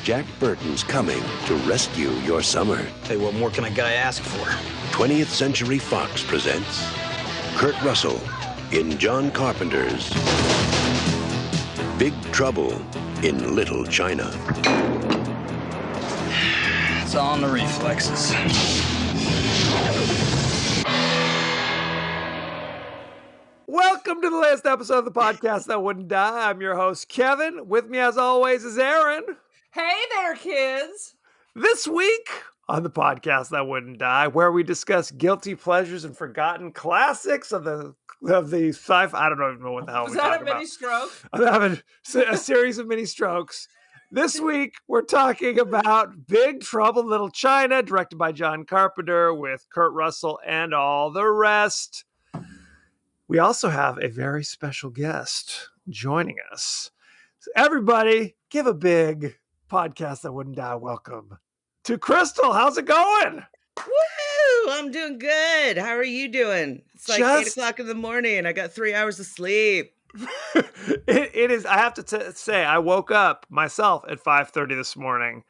Jack Burton's coming to rescue your summer. Hey, what more can a guy ask for? 20th Century Fox presents Kurt Russell in John Carpenter's Big Trouble in Little China. It's all in the reflexes. Welcome to the latest episode of the podcast that wouldn't die. I'm your host, Kevin. With me, as always, is Aaron. Hey there, kids. This week on the podcast that wouldn't die, where we discuss guilty pleasures and forgotten classics of the sci-fi. I don't even know what the hell Was we're that talking a mini about. stroke? I'm having a series of mini strokes. This week, we're talking about Big Trouble in Little China, directed by John Carpenter, with Kurt Russell and all the rest. We also have a very special guest joining us. So everybody, give a big podcast that wouldn't die welcome to Crystal. How's it going? Woo! I'm doing good. How are you doing? It's like 8 o'clock in the morning. I got 3 hours of sleep. It is. I have to say, I woke up myself at 5:30 this morning,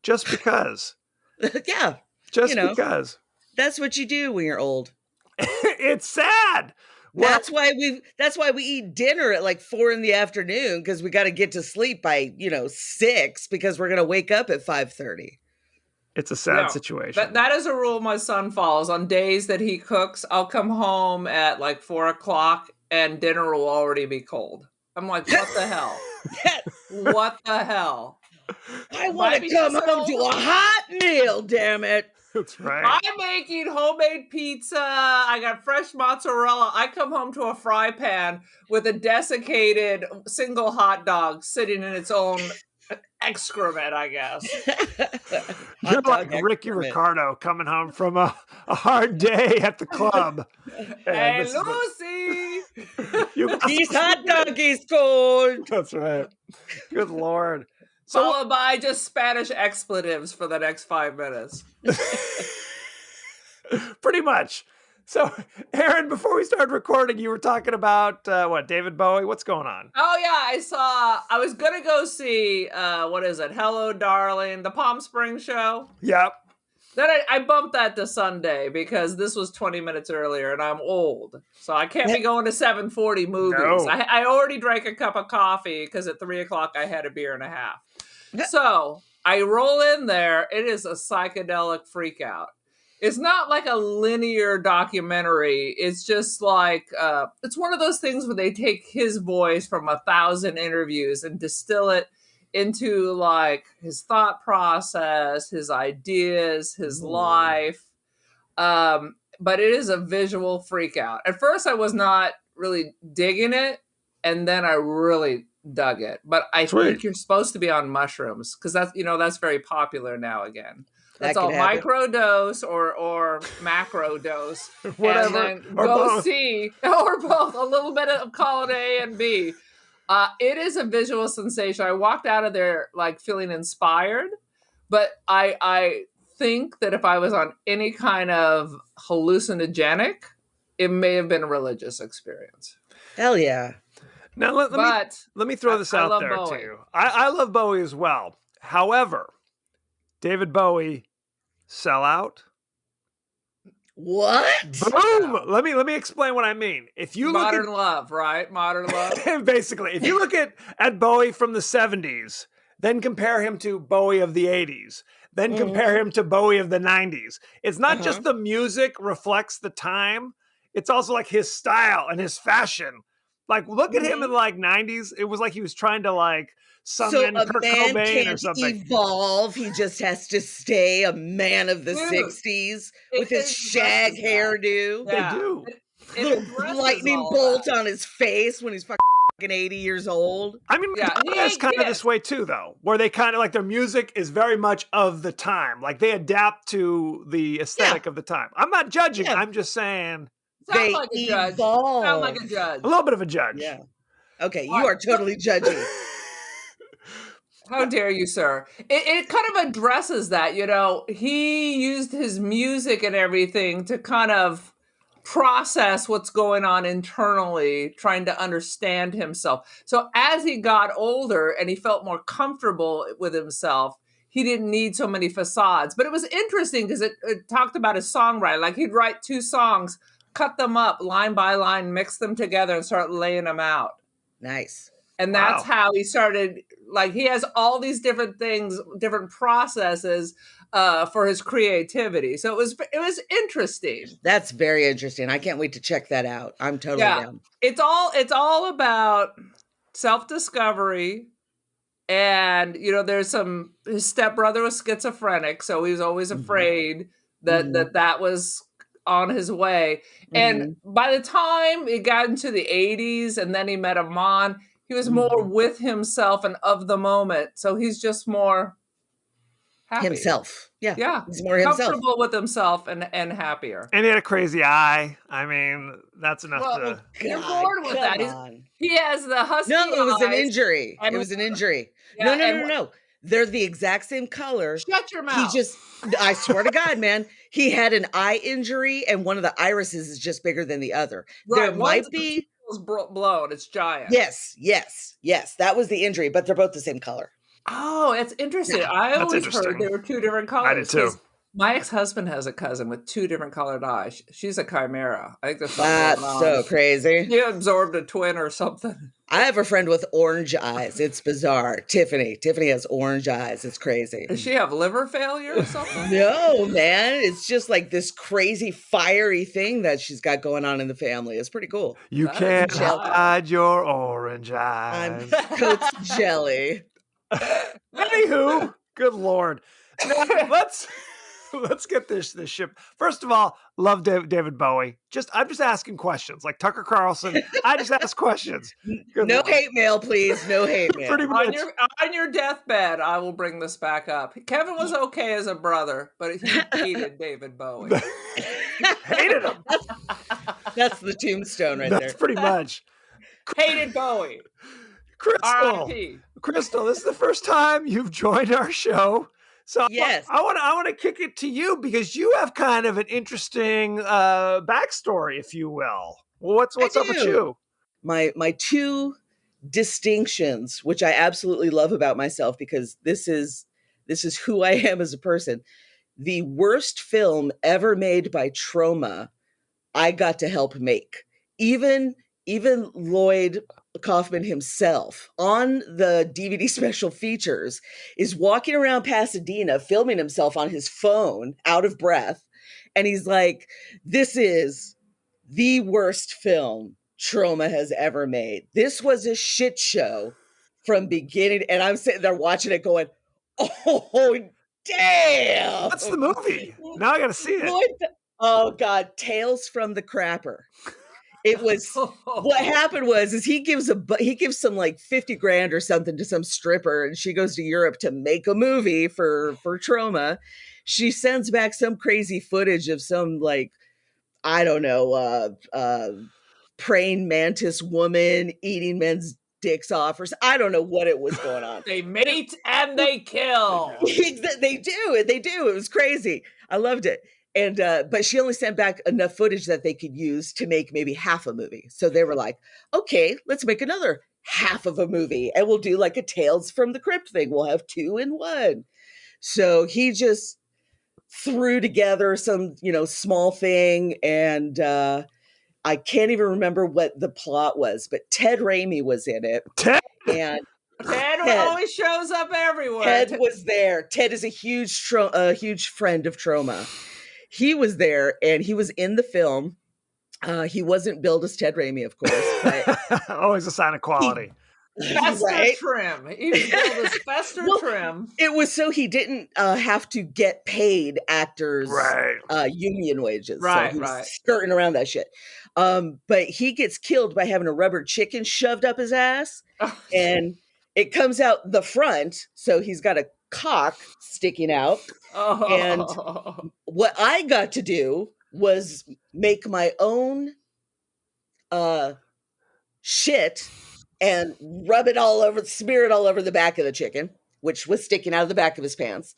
just because. Yeah, because. That's what you do when you're old. It's sad. That's why we eat dinner at like 4 p.m, because we got to get to sleep by 6, because we're gonna wake up at 5:30. It's a sad situation. That is a rule my son follows. On days that he cooks, I'll come home at like 4 o'clock and dinner will already be cold. I'm like, what the hell? What the hell? I want to come home to a hot meal, damn it. That's right. I'm making homemade pizza. I got fresh mozzarella. I come home to a fry pan with a desiccated single hot dog sitting in its own excrement, I guess. You're like Ricky Ricardo coming home from a hard day at the club. Hey, Lucy! These hot doggies cold. That's right. Good Lord. Followed by just Spanish expletives for the next 5 minutes. Pretty much. So, Aaron, before we started recording, you were talking about, David Bowie? What's going on? Oh, yeah, I was going to go see, Hello, Darling, the Palm Springs show. Yep. Then I bumped that to Sunday because this was 20 minutes earlier and I'm old. So I can't be going to 7:40 movies. No. I already drank a cup of coffee because at 3 o'clock I had a beer and a half. So I roll in there. It is a psychedelic freak out. It's not like a linear documentary. It's just like, it's one of those things where they take his voice from 1,000 interviews and distill it into like his thought process, his ideas, his life. But it is a visual freak out. At first I was not really digging it. And then I really dug it. But I think you're supposed to be on mushrooms because that's very popular now again. That's all micro dose or macro dose. Whatever. And then Or go both. see, or both, a little bit of column A and B. It is a visual sensation. I walked out of there like feeling inspired, but I think that if I was on any kind of hallucinogenic, it may have been a religious experience. Hell yeah. Now, let me throw this out there to you. I love Bowie as well. However, David Bowie, sellout. What? Boom! Let me explain what I mean. If you Modern love, right? Modern love. Basically, if you look at Bowie from the 70s, then compare him to Bowie of the 80s, then compare him to Bowie of the 90s. It's not just the music reflects the time. It's also like his style and his fashion. Like, look at him in like 90s. It was like he was trying to like summon Kurt Cobain or something. Evolve. He just has to stay a man of the 60s with his shag hairdo. Yeah. They do. Little lightning bolt on his face when he's fucking 80 years old. I mean, Madonna's kind of this way too, though, where they kind of like their music is very much of the time. Like they adapt to the aesthetic of the time. I'm not judging. I'm just saying. Sound like a judge. Sound like a judge. A little bit of a judge. Yeah. Okay, you are totally judgy. How dare you, sir? It kind of addresses that, he used his music and everything to kind of process what's going on internally, trying to understand himself. So as he got older and he felt more comfortable with himself, he didn't need so many facades. But it was interesting because it talked about his songwriting. Like he'd write 2 songs, cut them up line by line, mix them together, and start laying them out. Nice. And that's how he started. Like he has all these different things, different processes for his creativity. So it was interesting. That's very interesting. I can't wait to check that out. I'm totally down. It's all about self-discovery. And, there's his stepbrother was schizophrenic. So he was always afraid that was on his way. And by the time it got into the 80s and then he met Amon, he was more with himself and of the moment. So he's just more happy. Himself. Yeah. Yeah. He's more himself. Comfortable with himself and happier. And he had a crazy eye. I mean, that's enough to... You're bored with that. He has the husky No, it was an eyes. injury. It was an injury. Yeah, No. They're the exact same color. Shut your mouth. I swear to God, man, he had an eye injury and one of the irises is just bigger than the other. Right. There might be... blown. It's giant. Yes. That was the injury, but they're both the same color. Oh, it's interesting. Yeah, I always heard there were 2 different colors. I did too. My ex-husband has a cousin with 2 different colored eyes. She's a chimera. I think that's so crazy. He absorbed a twin or something. I have a friend with orange eyes. It's bizarre. Tiffany has orange eyes. It's crazy. Does she have liver failure or something? No, man. It's just like this crazy fiery thing that she's got going on in the family. It's pretty cool. You can't hide your orange eyes. I'm Coats jelly. Anywho, good Lord. Now, let's get this ship. First of all, love David Bowie. I'm just asking questions, like Tucker Carlson. I just ask questions. Good no Lord. hate mail, please. No hate mail. Pretty much. On your deathbed, I will bring this back up. Kevin was okay as a brother, but he hated David Bowie. Hated him. That's the tombstone right there. That's pretty much. Hated Bowie. Crystal, this is the first time you've joined our show. So yes. I want to kick it to you because you have kind of an interesting backstory, if you will. Well, what's up with you? My 2 distinctions, which I absolutely love about myself because this is who I am as a person. The worst film ever made by Troma, I got to help make. Even Lloyd Kaufman himself on the DVD special features is walking around Pasadena filming himself on his phone out of breath. And he's like, this is the worst film Troma has ever made. This was a shit show from beginning. And I'm sitting there watching it going, oh, damn. What's the movie? Now I got to see it. Oh God. Tales from the Crapper. It was what happened is he gives some like 50 grand or something to some stripper and she goes to Europe to make a movie for Troma. She sends back some crazy footage of some like, I don't know, praying mantis woman eating men's dicks off or I don't know what it was going on. They mate and they kill. They do. It was crazy. I loved it. And, but she only sent back enough footage that they could use to make maybe half a movie. So they were like, okay, let's make another half of a movie and we'll do like a Tales from the Crypt thing. We'll have 2 in 1. So he just threw together some, small thing. And, I can't even remember what the plot was, but Ted Raimi was in it. And Ted always shows up everywhere. Ted was there. Ted is a huge friend of Troma. He was there and he was in the film. He wasn't billed as Ted Raimi, of course. But always a sign of quality. Fester Trim. He was billed as Fester Trim. It was so he didn't have to get paid actors union wages. Right, so he was skirting around that shit. But he gets killed by having a rubber chicken shoved up his ass. And it comes out the front. So he's got a cock sticking out. And what I got to do was make my own shit and smear it all over the back of the chicken, which was sticking out of the back of his pants.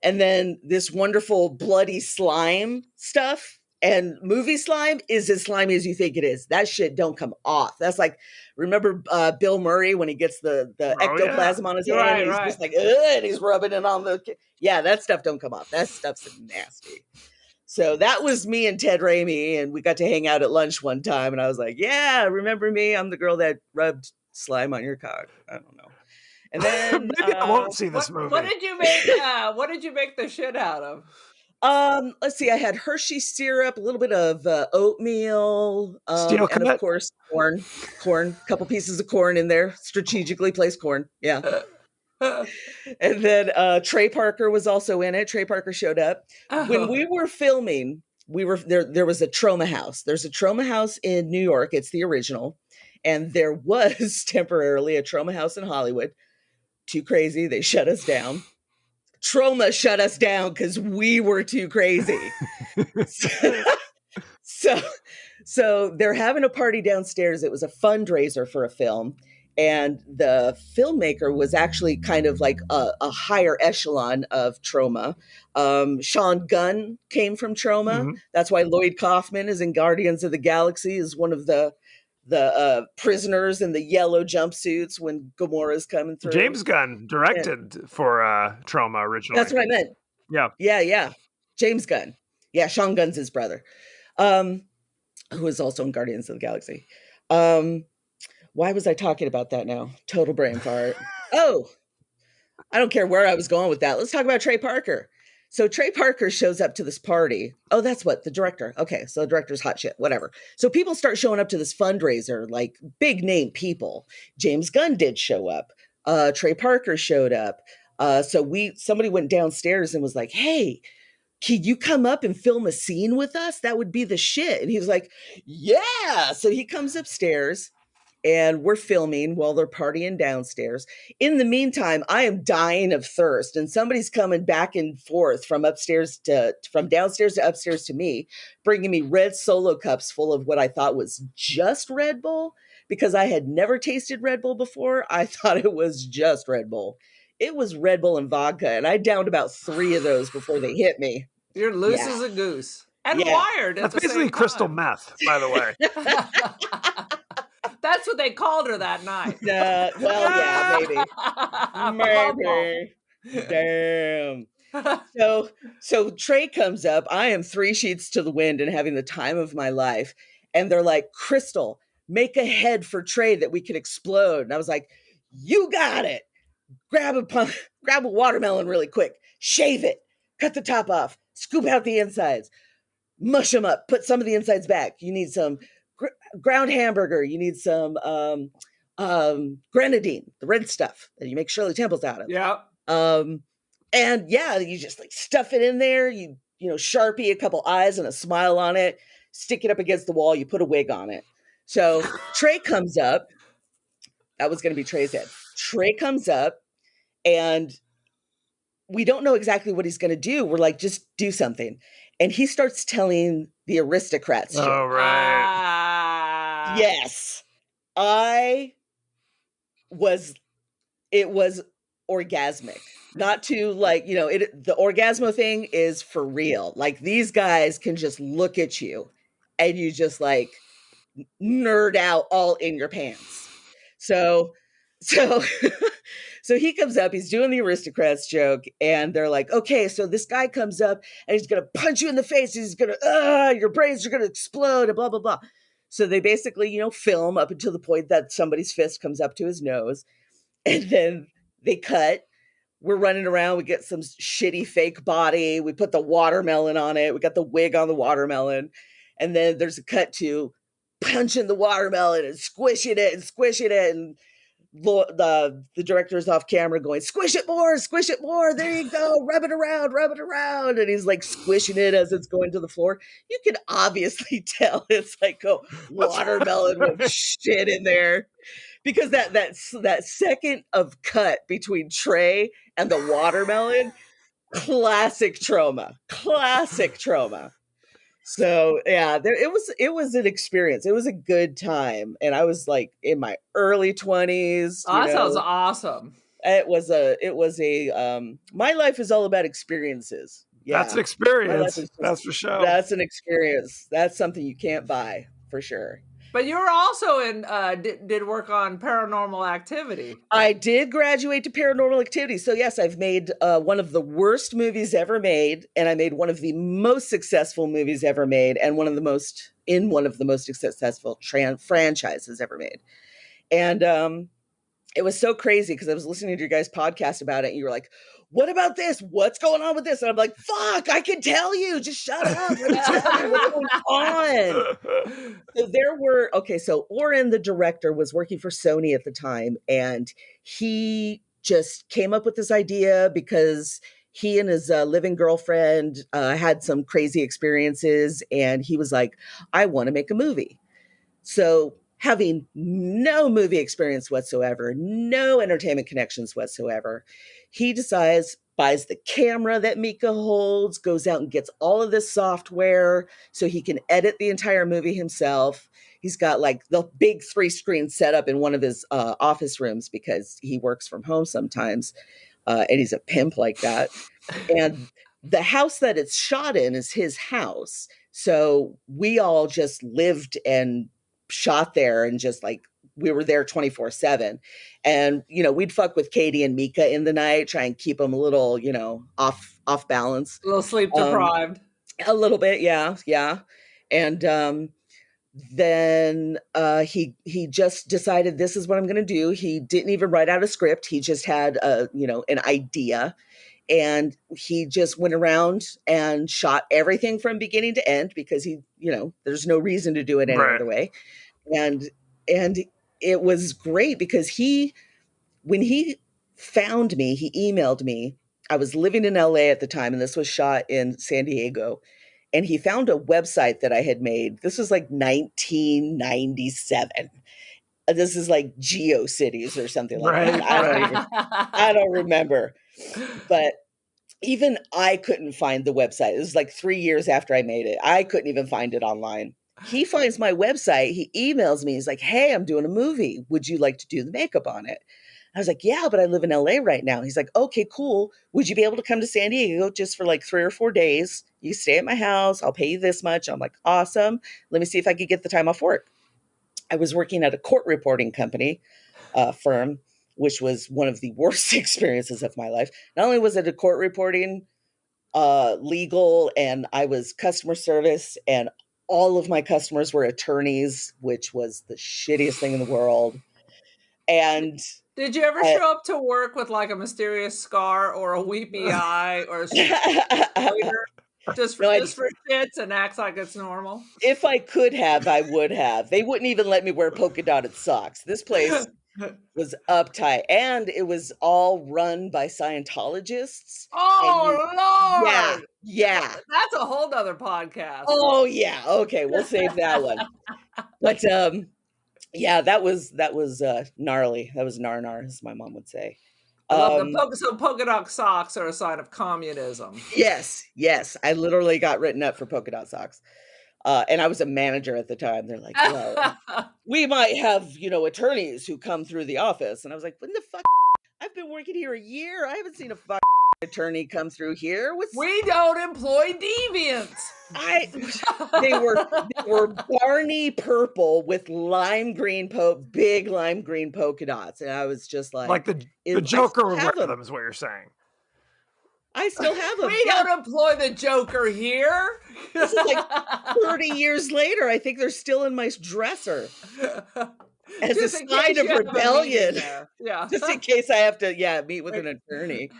And then this wonderful bloody slime stuff And movie slime is as slimy as you think it is. That shit don't come off. That's like, remember Bill Murray when he gets the ectoplasm on his hand? Right, And he's right. just like, ugh, and he's rubbing it on the. Yeah, that stuff don't come off. That stuff's nasty. So that was me and Ted Raimi, and we got to hang out at lunch one time. And I was like, yeah, remember me? I'm the girl that rubbed slime on your cock. I don't know. And then Maybe I won't see this movie. What did you make? What did you make the shit out of? Let's see. I had Hershey syrup, a little bit of oatmeal, Steel and cut? of course corn. A couple pieces of corn in there, strategically placed corn. Yeah. And then Trey Parker was also in it. Trey Parker showed up when we were filming. We were there. There was a Trauma House. There's a Trauma House in New York. It's the original, and there was temporarily a Trauma House in Hollywood. Too crazy. They shut us down. Trauma shut us down because we were too crazy. so they're having a party downstairs. It was a fundraiser for a film. And the filmmaker was actually kind of like a higher echelon of Trauma. Sean Gunn came from Trauma. Mhm. That's why Lloyd Kaufman is in Guardians of the Galaxy, is one of the prisoners in the yellow jumpsuits when Gamora's coming through. James Gunn directed for Trauma originally. That's what I meant. Yeah. Yeah. James Gunn. Yeah, Sean Gunn's his brother, who is also in Guardians of the Galaxy. Why was I talking about that now? Total brain fart. Oh, I don't care where I was going with that. Let's talk about Trey Parker. So Trey Parker shows up to this party. Oh, that's what, the director. Okay, so the director's hot shit, whatever. So people start showing up to this fundraiser, like big name people. James Gunn did show up. Trey Parker showed up. Somebody went downstairs and was like, hey, can you come up and film a scene with us? That would be the shit. And he was like, yeah. So he comes upstairs and we're filming while they're partying downstairs. In the meantime, I am dying of thirst, and somebody's coming back and forth from downstairs to upstairs to me, bringing me red Solo cups full of what I thought was just Red Bull, because I had never tasted Red Bull before. I thought it was just Red Bull. It was Red Bull and vodka, and I downed about 3 of those before they hit me. You're loose as a goose and Yeah. wired. That's basically crystal meth, by the way. That's what they called her that night. Well, yeah, maybe. Damn. So Trey comes up. I am 3 sheets to the wind and having the time of my life. And they're like, Crystal, make a head for Trey that we can explode. And I was like, you got it. Grab a watermelon really quick. Shave it. Cut the top off. Scoop out the insides. Mush them up. Put some of the insides back. You need some ground hamburger. You need some grenadine, the red stuff that you make Shirley Temples out of. Yeah. And yeah, you just like stuff it in there. You Sharpie a couple eyes and a smile on it. Stick it up against the wall. You put a wig on it. So Trey comes up. That was going to be Trey's head. Trey comes up, and we don't know exactly what he's going to do. We're like, just do something. And he starts telling the aristocrats. Oh, right. Yes. It was orgasmic. Not to the orgasmo thing is for real. Like, these guys can just look at you and you just like nerd out all in your pants. So he comes up, he's doing the aristocrats joke, and they're like, okay, so this guy comes up and he's going to punch you in the face. He's going to, your brains are going to explode and blah, blah, blah. So they basically, film up until the point that somebody's fist comes up to his nose, and then they cut. We're running around. We get some shitty fake body. We put the watermelon on it. We got the wig on the watermelon. And then there's a cut to punching the watermelon and squishing it. And the director's off camera going, squish it more. There you go. Rub it around. And he's like squishing it as it's going to the floor. You can obviously tell it's like a watermelon with shit in there. Because that second of cut between Trey and the watermelon, classic trauma. So yeah, it was an experience. It was a good time, and I was like in my early 20s. Oh, that sounds awesome. It was a. My life is all about experiences. Yeah. That's an My life experience. is just, That's for sure. that's an experience. That's something you can't buy for sure. But you were also in did work on Paranormal Activity. I did graduate to Paranormal Activity. So yes, I've made one of the worst movies ever made, and I made one of the most successful movies ever made, and one of the most successful franchises ever made. And it was so crazy because I was listening to your guys' podcast about it, and you were like, "What about this? What's going on with this?" And I'm like, "Fuck! I can tell you. Just shut up. Let me tell you what's going on." So so Oren, the director, was working for Sony at the time, and he just came up with this idea because he and his living girlfriend had some crazy experiences, and he was like, "I want to make a movie." So, having no movie experience whatsoever, no entertainment connections whatsoever, he buys the camera that Mika holds, goes out and gets all of this software so he can edit the entire movie himself. He's got like the big 3-screen setup in one of his office rooms because he works from home sometimes, and he's a pimp like that. And the house that it's shot in is his house. So we all just lived and shot there, and just like we were there 24/7. And we'd fuck with Katie and Mika in the night, try and keep them a little off balance, A little sleep deprived. a little bit. Yeah. And then he just decided, this is what I'm going to do. He didn't even write out a script. He just had an idea, and he just went around and shot everything from beginning to end because there's no reason to do it any other way. And it was great because when he found me, he emailed me. I was living in LA at the time, and this was shot in San Diego. And he found a website that I had made. This was like 1997. This is like GeoCities or something like that. I don't remember. But even I couldn't find the website. It was like 3 years after I made it. I couldn't even find it online. He finds my website. He emails me. He's like, "Hey, I'm doing a movie. Would you like to do the makeup on it?" I was like, "Yeah, but I live in LA right now." He's like, "Okay, cool. Would you be able to come to San Diego just for like 3 or 4 days? You stay at my house. I'll pay you this much." I'm like, "Awesome. Let me see if I could get the time off work." I was working at a court reporting company firm, which was one of the worst experiences of my life. Not only was it a court reporting, legal, and I was customer service, and all of my customers were attorneys, which was the shittiest thing in the world. And did you ever show up to work with like a mysterious scar or a weepy eye or a just for shits and acts like it's normal? If I could have, I would have. They wouldn't even let me wear polka dotted socks. This place was uptight, and it was all run by Scientologists. Oh, Lord! Yeah. That's a whole nother podcast. Oh yeah. Okay, we'll save that one. But yeah, that was gnarly. That was nar, as my mom would say. I love so polka dot socks are a sign of communism. Yes. I literally got written up for polka dot socks. And I was a manager at the time. They're like, "Well, we might have, attorneys who come through the office." And I was like, "What the fuck? I've been working here a year. I haven't seen a fucking attorney come through here. We don't employ deviants." They were Barney purple with big lime green polka dots. And I was just like the Joker would wear them, is what you're saying. I still have them. We don't employ the Joker here. This is like 30 years later. I think they're still in my dresser. As a sign of rebellion. Yeah. Just in case I have to, meet with an attorney,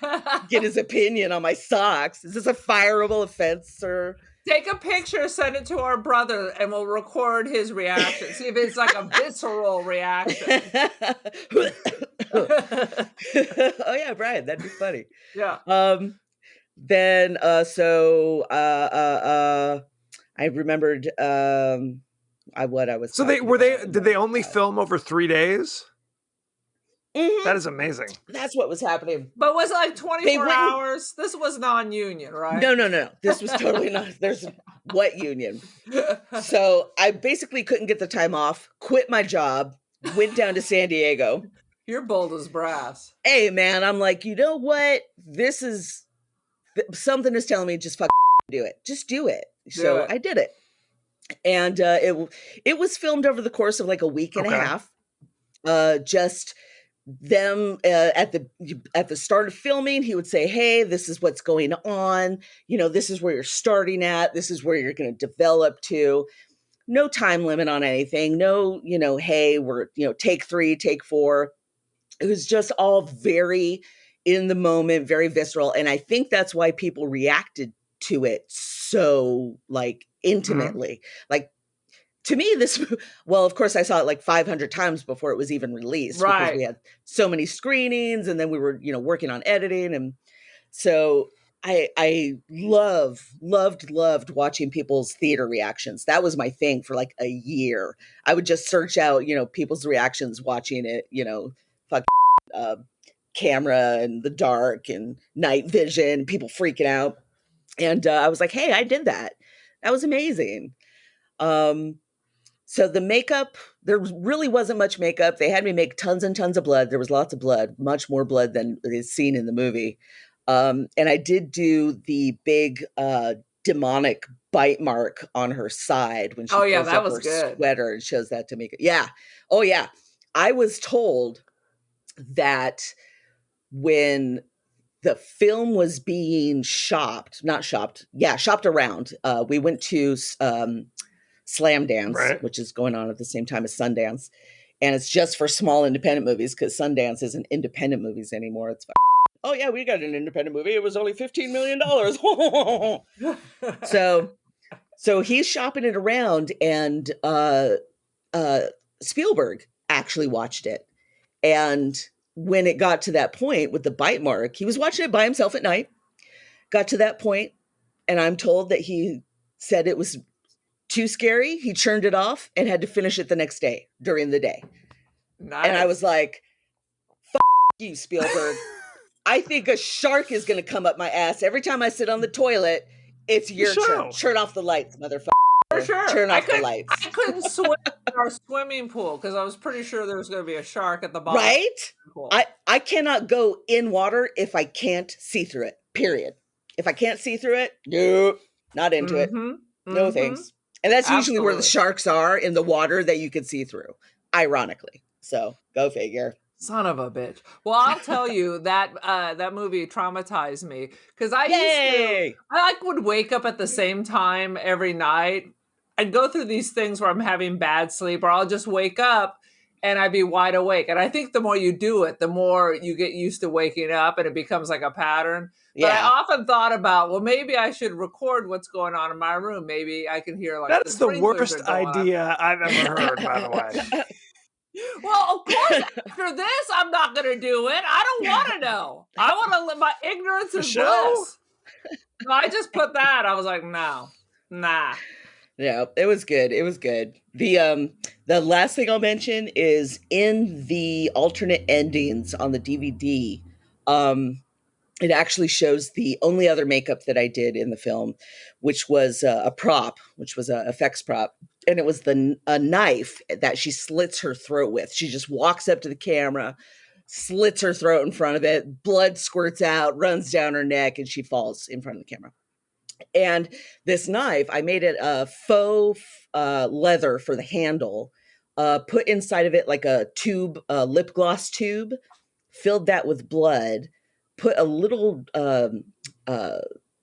get his opinion on my socks. Is this a fireable offense, sir? Take a picture, send it to our brother, and we'll record his reaction. See if it's like a visceral reaction. Oh yeah, Brian, that'd be funny. Yeah. Then I remembered I was. So did they only film over 3 days? Mm-hmm. That is amazing. That's what was happening. But was it like 24 hours? This was non-union, right? No. This was totally not. There's what union? So I basically couldn't get the time off, quit my job, went down to San Diego. You're bold as brass. Hey man, I'm like, you know what? This is something is telling me just do it. Just do it. Do So it. I did it. And it was filmed over the course of like a week and a half. Just them at the start of filming, he would say, hey, this is what's going on. You know, this is where you're starting at. This is where you're going to develop to. No time limit on anything. No, you know, hey, we're, you know, take 3, take 4. It was just all very in the moment, very visceral. And I think that's why people reacted to it so like intimately. Like, to me, well, of course, I saw it like 500 times before it was even released, because we had so many screenings, and then we were, you know, working on editing. And so I loved watching people's theater reactions. That was my thing for like a year. I would just search out, you know, people's reactions watching it, you know, camera and the dark and night vision, people freaking out. And I was like, hey, I did that. That was amazing. So the makeup, there really wasn't much makeup. They had me make tons and tons of blood. There was lots of blood, much more blood than is seen in the movie. And I did do the big demonic bite mark on her side when she pulls up her sweater and shows that to me. Yeah. Oh, yeah. I was told that when the film was being shopped around, we went to Slam Dance, which is going on at the same time as Sundance. And it's just for small independent movies, because Sundance isn't independent movies anymore. It's oh yeah, we got an independent movie. It was only $15 million. So he's shopping it around, and Spielberg actually watched it. And when it got to that point with the bite mark, he was watching it by himself at night, got to that point, and I'm told that he said it was too scary. He churned it off and had to finish it the next day during the day. Nice. And I was like, F you, Spielberg. I think a shark is going to come up my ass every time I sit on the toilet. It's your turn. Turn off the lights, motherfucker. For sure. Turn off the lights. I couldn't swim in our swimming pool because I was pretty sure there was going to be a shark at the bottom. Right? I cannot go in water if I can't see through it, period. If I can't see through it, nope, not into it. No thanks. And that's usually where the sharks are, in the water that you can see through, ironically. So go figure. Son of a bitch. Well, I'll tell you that that movie traumatized me, because I would wake up at the same time every night. I'd go through these things where I'm having bad sleep, or I'll just wake up and I'd be wide awake. And I think the more you do it, the more you get used to waking up, and it becomes like a pattern. But I often thought about, well, maybe I should record what's going on in my room. Maybe I can hear like that's the worst idea I've ever heard, by the way. Well, of course, after this, I'm not going to do it. I don't want to know. I want to live my ignorance is bliss. So I just put that. I was like, nah. Yeah, it was good. It was good. The last thing I'll mention is in the alternate endings on the DVD, it actually shows the only other makeup that I did in the film, which was a prop, which was an effects prop. And it was a knife that she slits her throat with. She just walks up to the camera, slits her throat in front of it, blood squirts out, runs down her neck, and she falls in front of the camera. And this knife, I made it a faux leather for the handle, put inside of it like a tube, a lip gloss tube, filled that with blood, put a little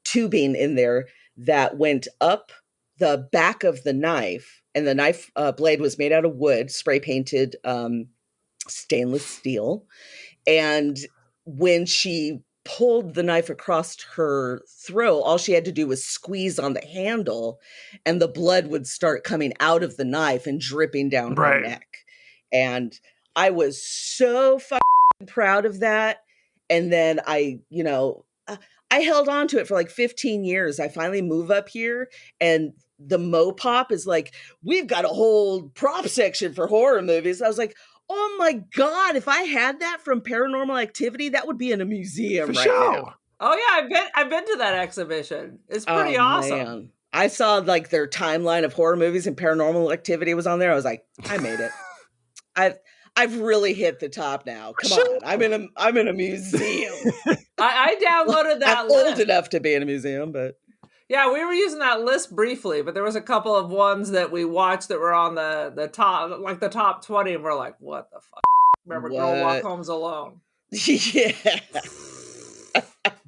tubing in there that went up the back of the knife, and the knife blade was made out of wood, spray painted stainless steel. And when she pulled the knife across her throat, all she had to do was squeeze on the handle, and the blood would start coming out of the knife and dripping down her neck. And I was so proud of that. And then I held on to it for like 15 years. I finally move up here, and the Mopop is like, we've got a whole prop section for horror movies. I was like, oh my God, if I had that from Paranormal Activity, that would be in a museum now. Oh yeah, I've been to that exhibition. It's pretty awesome. Man. I saw like their timeline of horror movies, and Paranormal Activity was on there. I was like, I made it. I've really hit the top now. Come Sure. on. I'm in a museum. I downloaded that I'm list. old enough to be in a museum, but Yeah, we were using that list briefly, but there was a couple of ones that we watched that were on the top, like the top 20, and we're like, what the fuck? Remember Girl Walk What? Home's Alone? yeah.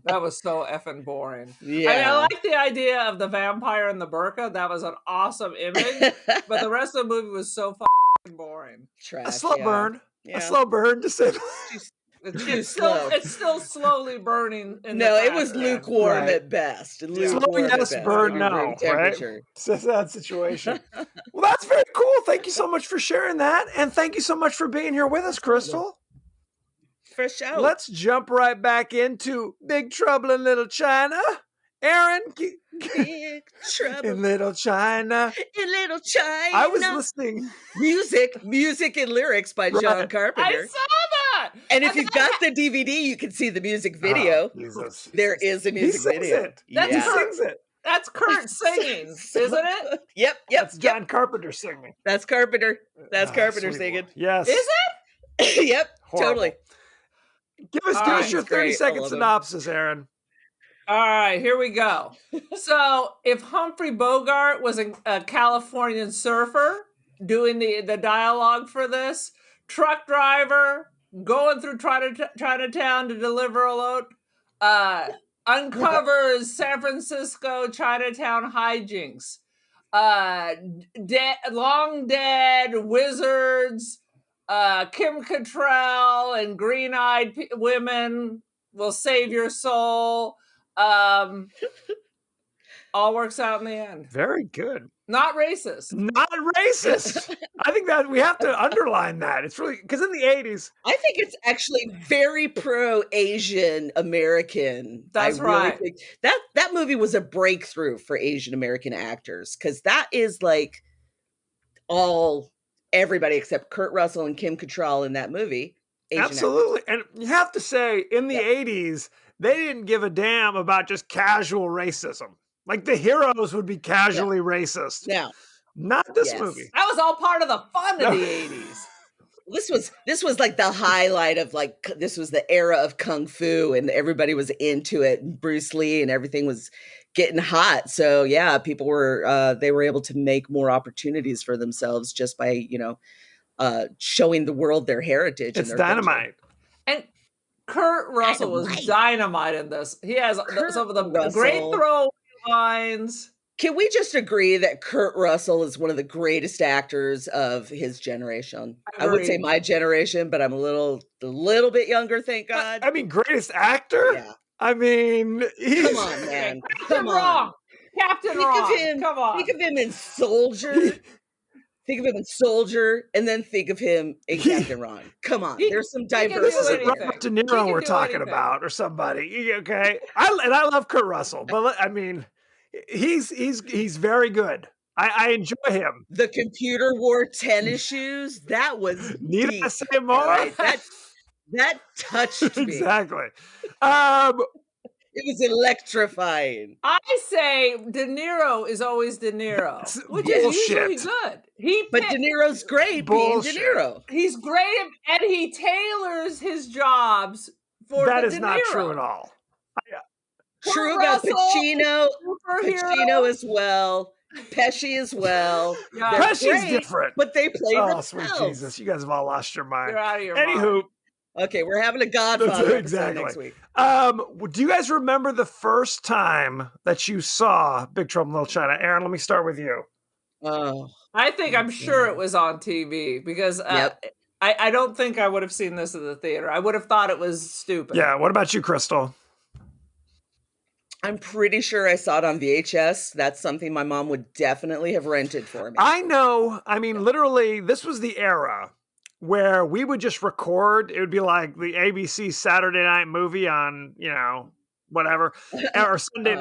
That was so effing boring. Yeah. I mean, I like the idea of the vampire and the burqa. That was an awesome image, but the rest of the movie was so fucking boring. Trash, A slow yeah. burn. Yeah. A slow burn to say. It's slow. still slowly burning. In No, the it was background. lukewarm Right. at best. Slow Lukewarm at yes, best. burn Give no, room right? temperature. It's a sad situation. Well, that's very cool. Thank you so much for sharing that. And thank you so much for being here with us, Crystal. For sure. Let's jump right back into Big Trouble in Little China. Aaron, Big trouble in Little China. in Little China. I was listening. music and lyrics by John Right. Carpenter. I saw that. And if you've got the DVD, you can see the music video. Oh, Jesus. There is a He music sings video. it. That's He Yeah. sings it. That's Kurt singing, isn't it? Yep. That's John Carpenter singing. That's Carpenter. That's Ah, Carpenter sweet singing. Lord. Yes. Is it? Yep. Horrible. Totally. Give us All right, your it's great. 30-second I love him. synopsis, Aaron. All right, here we go. So, if Humphrey Bogart was a Californian surfer doing the dialogue for this, truck driver going through Chinatown to deliver a load, uncovers San Francisco Chinatown hijinks, long dead wizards, Kim Cattrall and green-eyed women will save your soul. All works out in the end. Very good. Not racist. Not racist. I think that we have to underline that. It's really because in the 80s. I think it's actually very pro-Asian American. That's I really right. think that movie was a breakthrough for Asian American actors because that is like everybody except Kurt Russell and Kim Cattrall in that movie. Asian Absolutely. And you have to say, in the 80s, they didn't give a damn about just casual racism. Like the heroes would be casually racist. Now, Not this Yes. movie. That was all part of the fun No. of the 80s. this was like the highlight of like this was the era of kung fu and everybody was into it and Bruce Lee and everything was getting hot. So yeah, people were they were able to make more opportunities for themselves just by, showing the world their heritage. It's and their culture. dynamite. And Kurt Russell was Dynamite. dynamite in this. He has Kurt some of the Russell. great throwaway lines. Can we just agree that Kurt Russell is one of the greatest actors of his generation? I would say Agreed. my generation, but I'm a little bit younger, thank God. I mean, greatest actor? Yeah. I mean, he's, Come on, man. Captain Come Wrong. on. Captain Think Wrong. of him. Come on. Think of him in Soldier. Think of him in Soldier, and then think of him in Captain Ron. Come on, He- there's some he can do This isn't diversity. anything. Robert De He Niro can we're do talking anything. about or somebody. Okay. I love Kurt Russell, but I mean, he's very good. I enjoy him. The computer wore tennis shoes. That was Need deep. I say all more? right? That touched me. Exactly. It was electrifying. I say De Niro is always De Niro, That's which is usually bullshit. good. But De Niro's great Bullshit. being De Niro. He's great and he tailors his jobs for That the is De not Niro. true at all. True Kurt about Russell, Pacino. superhero. Pacino as well. Pesci as well. Yeah. They're Pesci's great, different. but they play Oh, themselves. sweet Jesus. You guys have all lost your mind. You're out of your mind. Anywho, Okay, we're having a Godfather Exactly. episode next week. do you guys remember the first time that you saw Big Trouble in Little China? Aaron, let me start with you. Oh, I think I'm sure it was on TV because Yep. I don't think I would have seen this in the theater. I would have thought it was stupid. Yeah, what about you, Crystal? I'm pretty sure I saw it on VHS. That's something my mom would definitely have rented for me. I know. I mean, literally, this was the era where we would just record. It would be like the ABC Saturday night movie on, whatever, or Sunday.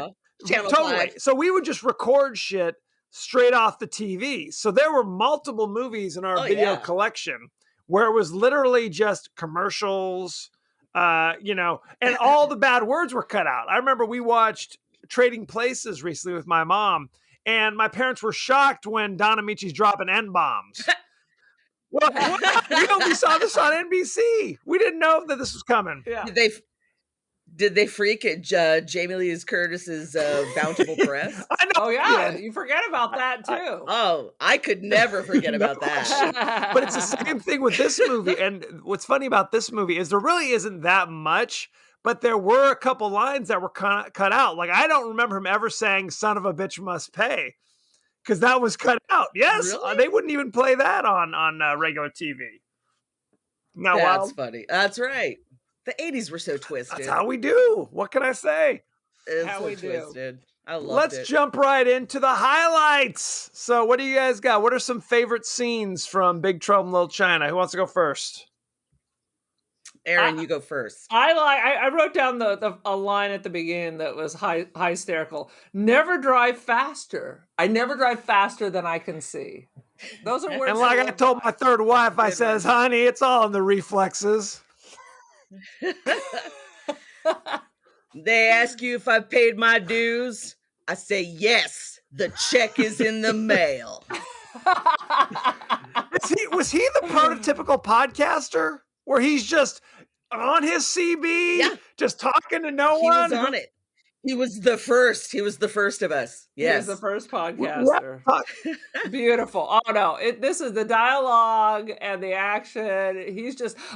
Channel Totally. 5. So we would just record shit straight off the TV. So there were multiple movies in our Oh, video yeah. collection where it was literally just commercials, and all the bad words were cut out. I remember we watched Trading Places recently with my mom, and my parents were shocked when Don Amici's dropping N-bombs. Well, We only saw this on NBC. We didn't know that this was coming. Yeah. Did they freak at Jamie Lee Curtis's bountiful breasts? I know. Oh yeah, did. you forget about that too. I could never forget about that. But it's the same thing with this movie. And what's funny about this movie is there really isn't that much, but there were a couple lines that were cut out. Like, I don't remember him ever saying "son of a bitch must pay," because that was cut out. Yes, Really? they wouldn't even play that on regular TV. Now, That's funny. That's right. The 80s were so twisted. that's how we do. What can I say? It's how so we do. twisted. I loved Let's it. jump right into the highlights. So, what do you guys got? What are some favorite scenes from Big Trouble in Little China? Who wants to go first? Aaron, you go first. I wrote down a line at the beginning that was hysterical. Never drive faster. I never drive faster than I can see. Those are words. And like I told my third wife, I says, honey, it's all in the reflexes. They ask you if I paid my dues. I say yes. The check is in the mail. Was he the prototypical podcaster where he's just on his CB, just talking to no He one? was on it. He was the first. He was the first of us. He Yes. was the first podcaster. Beautiful. Oh no, this is the dialogue and the action.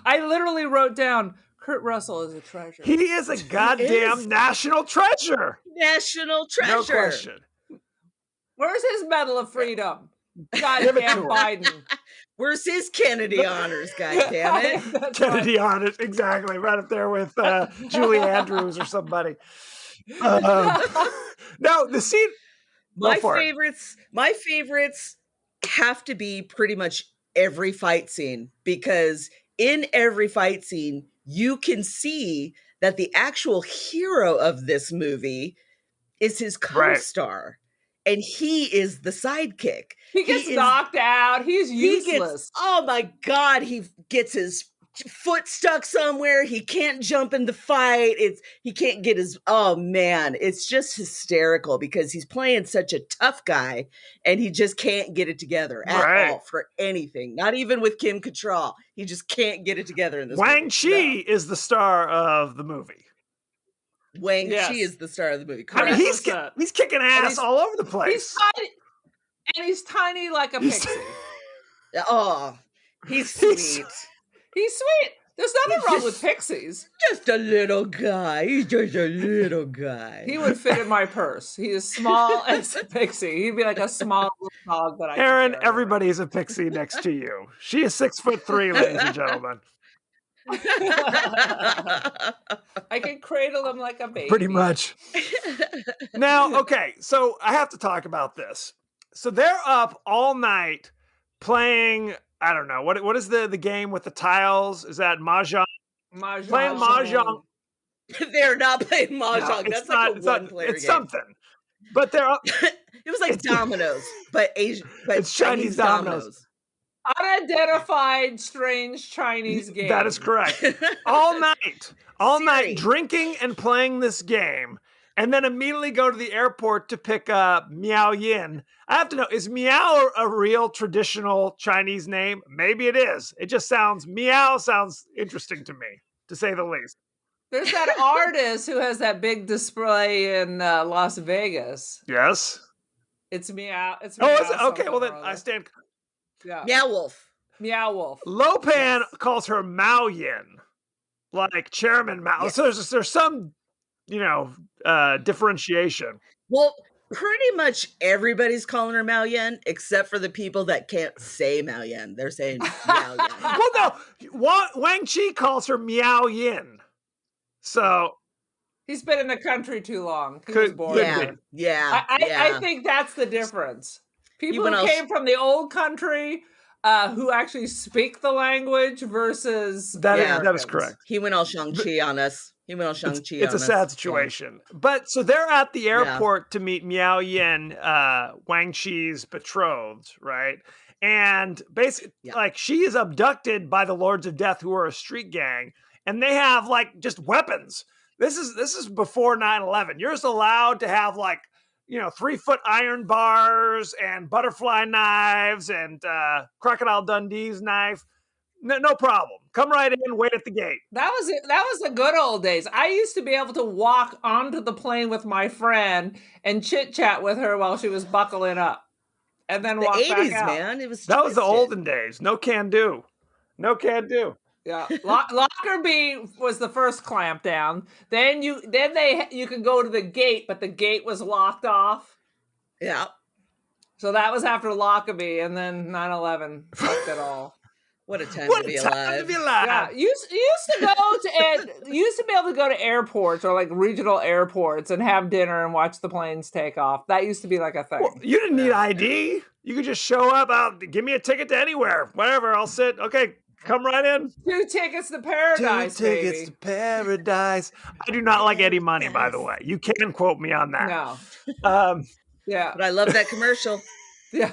I literally wrote down, Kurt Russell is a treasure. He is a goddamn national treasure. National treasure. No question. Where's his Medal of Freedom? Give it to Goddamn him. Biden. Where's his Kennedy honors, God damn it? That's Kennedy on it. Exactly. Right up there with Julie Andrews or somebody. No, the scene. My favorites have to be pretty much every fight scene, because in every fight scene, you can see that the actual hero of this movie is his co-star, and he is the sidekick. He gets knocked out. He's useless. Oh my God, he gets his foot stuck somewhere. He can't jump in the fight. He can't get his, oh man, it's just hysterical because he's playing such a tough guy and he just can't get it together at all for anything. Not even with Kim Cattrall. He just can't get it together in this Wang movie. Chi is the star of the movie. Wang Chi is the star of the movie. I mean, Correct. he's kicking ass all over the place. He's tiny like a pixie. Oh, he's sweet. He's sweet. There's nothing wrong with pixies. Just a little guy. He's just a little guy. He would fit in my purse. He is small as a pixie. He'd be like a small dog that I Aaron, everybody's a pixie next to you. She is 6'3", ladies and gentlemen. I can cradle him like a baby. Pretty much. Now, okay, so I have to talk about this. So they're up all night playing, I don't know, what is the game with the tiles? Is that Mahjong? Playing Mahjong. They're not playing Mahjong. No, that's like a one-player game. It's something. But they're up. It was like dominoes, but it's Chinese dominoes. Unidentified strange Chinese game. That is correct. All night drinking and playing this game, and then immediately go to the airport to pick up Miao Yin. I have to know, is Miao a real traditional Chinese name? Maybe it is. It just Miao sounds interesting to me, to say the least. There's that artist who has that big display in Las Vegas. Yes. It's Meow. It's Meow. Oh, is it? Okay, well then I stand. Yeah. Meow Wolf. Meow Wolf. Lopan calls her Mao Yin, like Chairman Mao. Yes. So there's some, differentiation. Well, pretty much everybody's calling her Mao Yin, except for the people that can't say Mao Yin. They're saying Miao Yin. Well, no, Wang Chi calls her Miao Yin. So he's been in the country too long. He was born. Yeah. I think that's the difference. People who came from the old country, who actually speak the language versus that is correct. He went all Shang-Chi on us. It's a sad situation. Yeah. But so they're at the airport to meet Miao Yin, Wang Chi's betrothed, right? And basically, like, she is abducted by the Lords of Death, who are a street gang, and they have like just weapons. This is before 9/11. You're just allowed to have like 3-foot iron bars and butterfly knives and Crocodile Dundee's knife. No problem. Come right in, wait at the gate. That was it. That was the good old days. I used to be able to walk onto the plane with my friend and chit chat with her while she was buckling up, and then The walk 80s, back out. man. It was That was the twisted. olden days. No can do. No can do. Yeah, Lockerbie was the first clamp down. Then you could go to the gate, but the gate was locked off. Yeah. So that was after Lockerbie, and then 9/11 fucked it all. What a time What to be a time alive. to be alive. Yeah, you used to be able to go to airports or like regional airports and have dinner and watch the planes take off. That used to be like a thing. Well, you didn't need ID. You could just show up. Give me a ticket to anywhere. Whatever. I'll sit. Okay, come right in. 2 tickets to paradise, 2 tickets baby. to paradise. I do not like Eddie Money, by the way. You can quote me on that. No. Yeah. But I love that commercial. Yeah.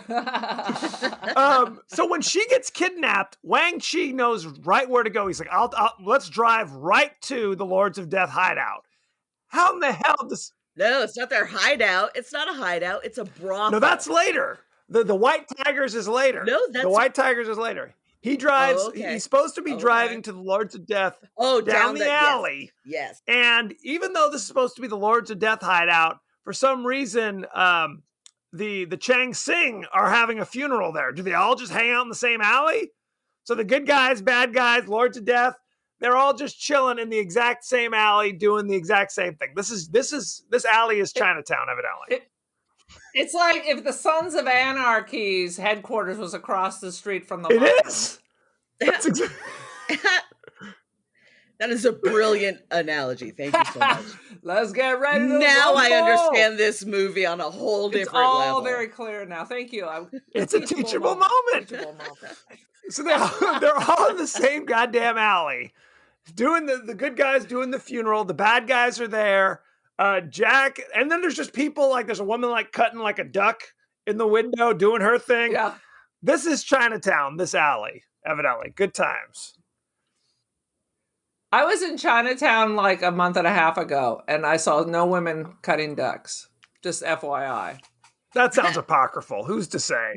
So when she gets kidnapped, Wang Chi knows right where to go. He's like, let's drive right to the Lords of Death hideout. How in the hell does... No, it's not their hideout. It's not a hideout. It's a brothel. No, that's later. The White Tigers is later. No, that's... The White Tigers is later. He drives... Oh, okay. He's supposed to be driving to the Lords of Death down the alley. Yes. And even though this is supposed to be the Lords of Death hideout, for some reason... the Chang Sing are having a funeral there. Do they all just hang out in the same alley? So the good guys, bad guys, Lords of Death, they're all just chilling in the exact same alley, doing the exact same thing. This alley is Chinatown, evidently. It's like if the Sons of Anarchy's headquarters was across the street from the It line. is. That's exactly. That is a brilliant analogy. Thank you so much. Let's get ready to Now I rumble. understand this movie on a whole It's different all level. very clear now. Thank you. It's a teachable moment. Teachable moment. So they're all in the same goddamn alley, doing the good guys doing the funeral. The bad guys are there. Jack, and then there's just people like there's a woman like cutting like a duck in the window doing her thing. Yeah. This is Chinatown, this alley, evidently. Good times. I was in Chinatown like a month and a half ago, and I saw no women cutting ducks. Just FYI. That sounds apocryphal. Who's to say?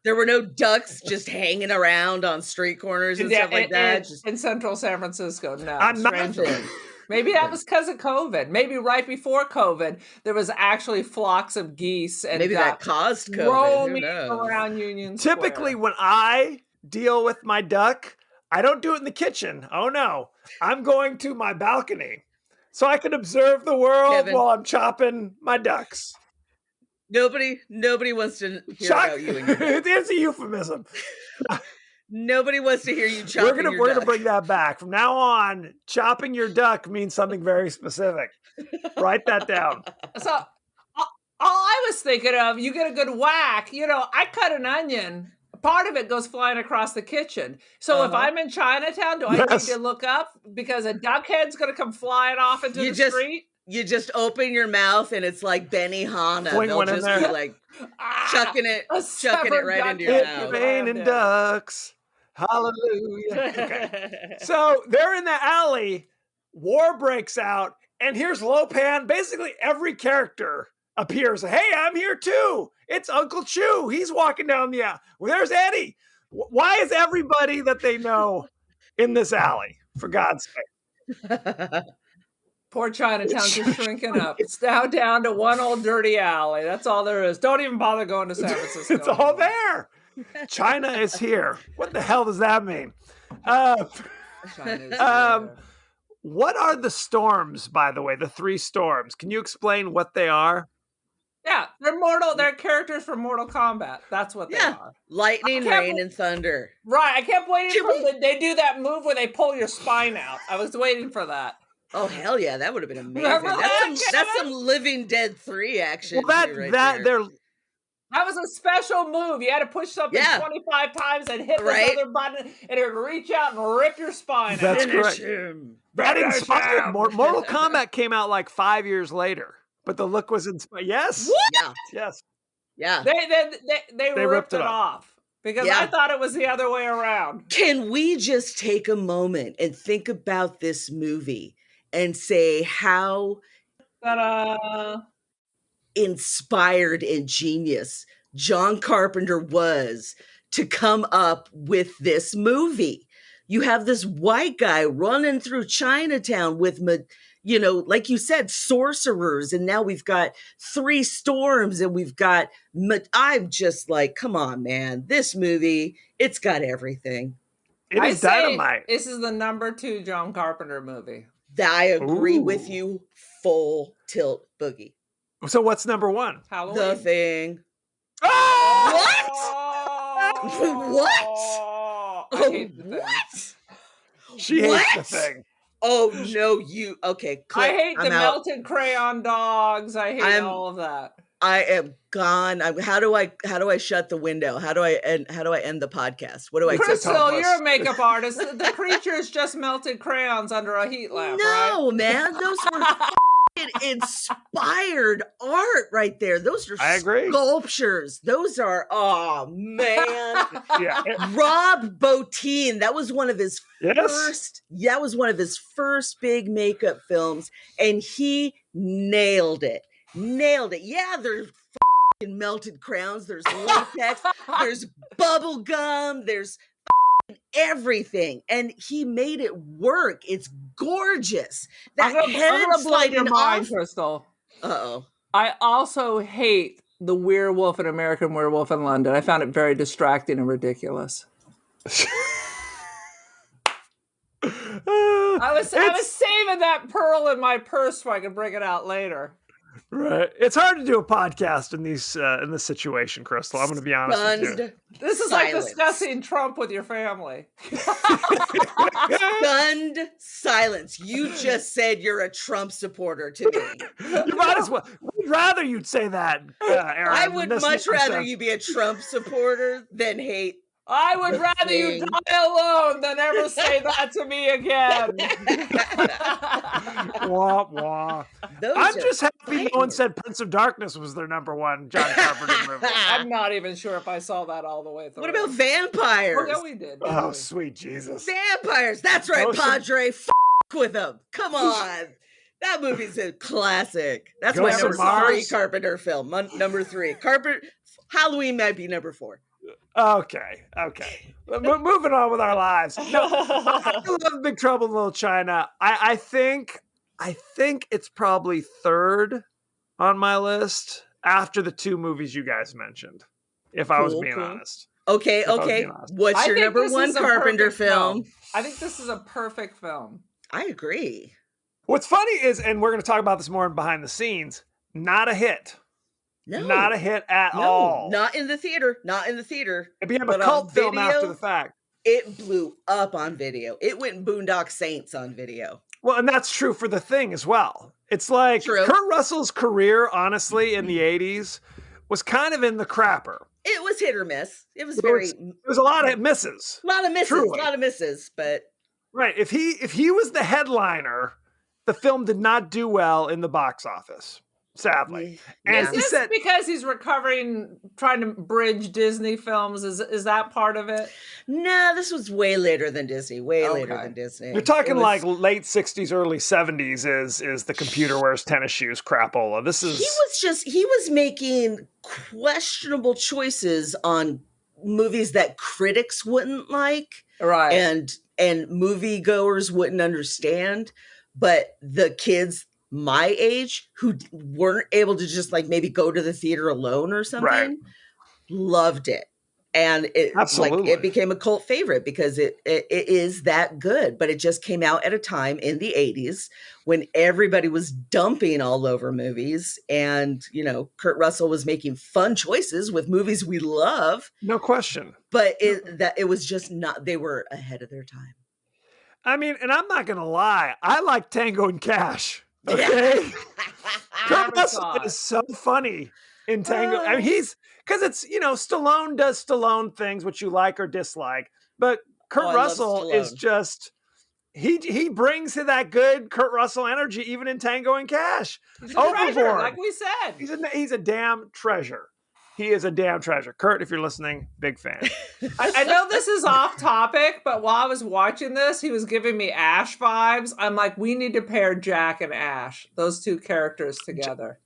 There were no ducks just hanging around on street corners and stuff like that. In central San Francisco, no. I'm not- strangely. Maybe that was because of COVID. Maybe right before COVID, there was actually flocks of geese and Maybe that ducks caused COVID. Who roaming knows? around Union Typically, Square. when I deal with my duck, I don't do it in the kitchen. Oh no. I'm going to my balcony so I can observe the world Kevin. while I'm chopping my ducks. Nobody wants to hear about you and your duck. It's a euphemism. Nobody wants to hear you chopping We're your gonna duck. bring that back. From now on, chopping your duck means something very specific. Write that down. So all I was thinking of, you get a good whack. I cut an onion. Part of it goes flying across the kitchen. So if I'm in Chinatown, do I need Yes. to look up because a duck head's going to come flying off into You the just- street? You just open your mouth and it's like Benihana. Fling They'll one in just there. be like chucking it a severed right duck into your head. mouth. It's raining ducks. Hallelujah. Okay. So they're in the alley. War breaks out, and here's Lopan. Basically, every character appears. Hey, I'm here too. It's Uncle Chu. He's walking down the alley. Well, there's Eddie. Why is everybody that they know in this alley? For God's sake. Poor Chinatown's just shrinking up. It's now down to one old dirty alley. That's all there is. Don't even bother going to San Francisco. It's all there. China is here. What the hell does that mean? China's Um, What are the storms, by the way? The 3 storms. Can you explain what they are? yeah, they're mortal. They're characters from Mortal Kombat. That's what they Yeah. are. Lightning, I can't rain, bel- and thunder. Right. I kept waiting Can for they do that move where they pull your spine out. I was waiting for that. Oh hell yeah, that would have been amazing. Remember That's that, some Living Dead 3 action. Well, too, right that there. they're That was a special move. You had to push something Yeah. 25 times and hit Right. this other button, and it would reach out and rip your spine That's out. correct. him. that inspired Mortal Kombat came out like 5 years later, but the look was inspired. Yes, Yeah, yes. yeah. They ripped it off because Yeah. I thought it was the other way around. Can we just take a moment and think about this movie and say how Ta-da. inspired and genius John Carpenter was to come up with this movie. You have this white guy running through Chinatown with, like you said, sorcerers. And now we've got 3 storms and we've got, I'm just like, come on, man. This movie, it's got everything. It is dynamite. This is the number 2 John Carpenter movie. I agree with you. Full tilt boogie. So what's number 1? Halloween. The Thing. Oh! What? I hate The Thing. What? She hates The Thing. Oh no, you okay? I hate the melted crayon dogs. I hate all of that. I am gone. How do I shut the window? How do I end the podcast? What do I? Crystal, you're a makeup artist. The creature is just melted crayons under a heat lamp. No, right? man, those were inspired art right there. Those are I agree. Sculptures. Those are, oh man. Yeah. Rob Bottin, that was one of his first big makeup films, and he nailed it. Yeah, there's melted crowns, there's latex, there's bubble gum, there's everything, and he made it work. It's gorgeous. That head sliding off, Crystal. Uh-oh. I also hate the werewolf in American Werewolf in London. I found it very distracting and ridiculous. I was saving that pearl in my purse so I could bring it out later. Right. It's hard to do a podcast in these in this situation, Crystal. I'm going to be honest with you. This is like discussing Trump with your family. Stunned silence. You just said you're a Trump supporter to me. You might as well. We'd rather you'd say that, Aaron. I would much rather you be a Trump supporter than hate. I would rather you die alone than ever say that to me again. Wah, wah. I'm just happy no one said Prince of Darkness was their number 1 John Carpenter movie. I'm not even sure if I saw that all the way through. What about vampires? Oh, yeah, we did. Oh, sweet Jesus. Vampires. That's right, Padre. With them. Come on. That movie's a classic. That's my number 3 Carpenter film. Number 3. Halloween might be number 4. Okay. Moving on with our lives. No, I love Big Trouble in Little China. I think it's probably 3rd on my list after the 2 movies you guys mentioned, if I was being honest. Okay. What's your number 1 Carpenter film? I think this is a perfect film. I agree. What's funny is, and we're going to talk about this more in behind the scenes, not a hit. No. Not a hit at all. Not in the theater. It became a cult film after the fact. It blew up on video. It went Boondock Saints on video. Well, and that's true for The Thing as well. It's like Kurt Russell's career, honestly, in the 80s was kind of in the crapper. It was hit or miss. It was a lot of misses. A lot of misses, but right. If he was the headliner, the film did not do well in the box office. Sadly. And is this because he's recovering, trying to bridge Disney films? Is that part of it? No, this was way later than Disney. Later than Disney. You're talking like late 60s, early 70s is the computer wears tennis shoes crapola. This is... He was making questionable choices on movies that critics wouldn't like. Right. And moviegoers wouldn't understand. But the kids my age who weren't able to just like maybe go to the theater alone or something loved it, and it became a cult favorite because it is that good. But it just came out at a time in the 80s when everybody was dumping all over movies, and Kurt Russell was making fun choices with movies we love, no question, but it was just not, they were ahead of their time. I mean, and I'm not gonna lie, I like Tango and Cash. Okay. Kurt Russell is so funny in Tango. I mean, because it's, Stallone does Stallone things, which you like or dislike, but Kurt Russell is just, he brings that good Kurt Russell energy, even in Tango and Cash. He's a treasure, like we said. He's a damn treasure. He is a damn treasure. Kurt, if you're listening, big fan. I know this is off topic, but while I was watching this, he was giving me Ash vibes. I'm like, we need to pair Jack and Ash, those 2 characters together.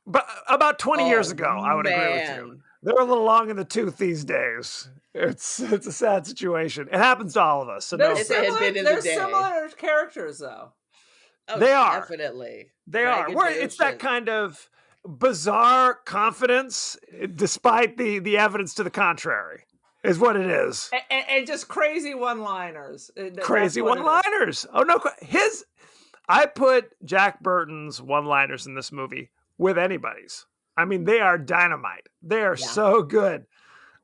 But about 20 years Oh, ago, I would agree with you. man. They're a little long in the tooth these days. It's a sad situation. It happens to all of us. So no, If it had been in the They're day. similar characters, though. Oh, They are. definitely. they are. Dragon Where it's that Ocean. kind of bizarre confidence, despite the evidence to the contrary, is what it is. And just crazy one-liners. Crazy one-liners. Oh no, I put Jack Burton's one-liners in this movie with anybody's. I mean, they are dynamite. They are Yeah. so good.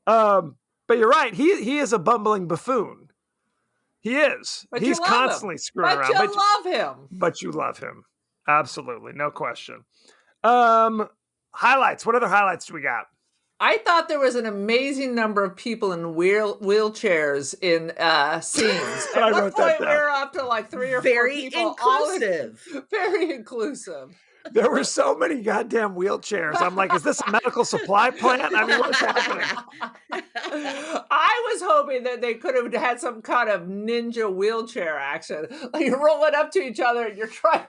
But you're right. He is a bumbling buffoon. He is. But He's you love constantly him. screwing But around. you love him. But you love him. Absolutely. No question. Highlights. What other highlights do we got? I thought there was an amazing number of people in wheelchairs in scenes. I At one wrote that point, we down. were up to like 3 or 4 Very people. all in- inclusive. Very inclusive. There were so many goddamn wheelchairs. I'm like, is this a medical supply plant? I mean, what's happening? I was hoping that they could have had some kind of ninja wheelchair action. Like you're rolling up to each other and you're trying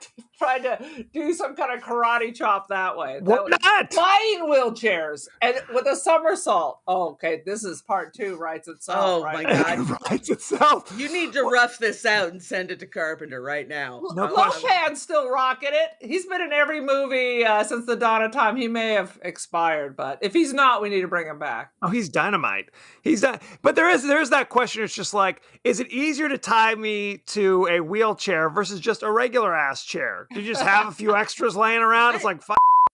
to do some kind of karate chop that way. What not? Flying wheelchairs and with a somersault. Oh, okay, this is part 2. Writes itself. Oh, right? my God. It writes itself. You need to rough this out and send it to Carpenter right now. No question. Lopan's still rocking it. He's been in every movie since the dawn of time. He may have expired, but if he's not, we need to bring him back. Oh, he's dynamite. He's that. But there's that question. It's just like, is it easier to tie me to a wheelchair versus just a regular ass chair? Do you just have a few extras laying around? It's like,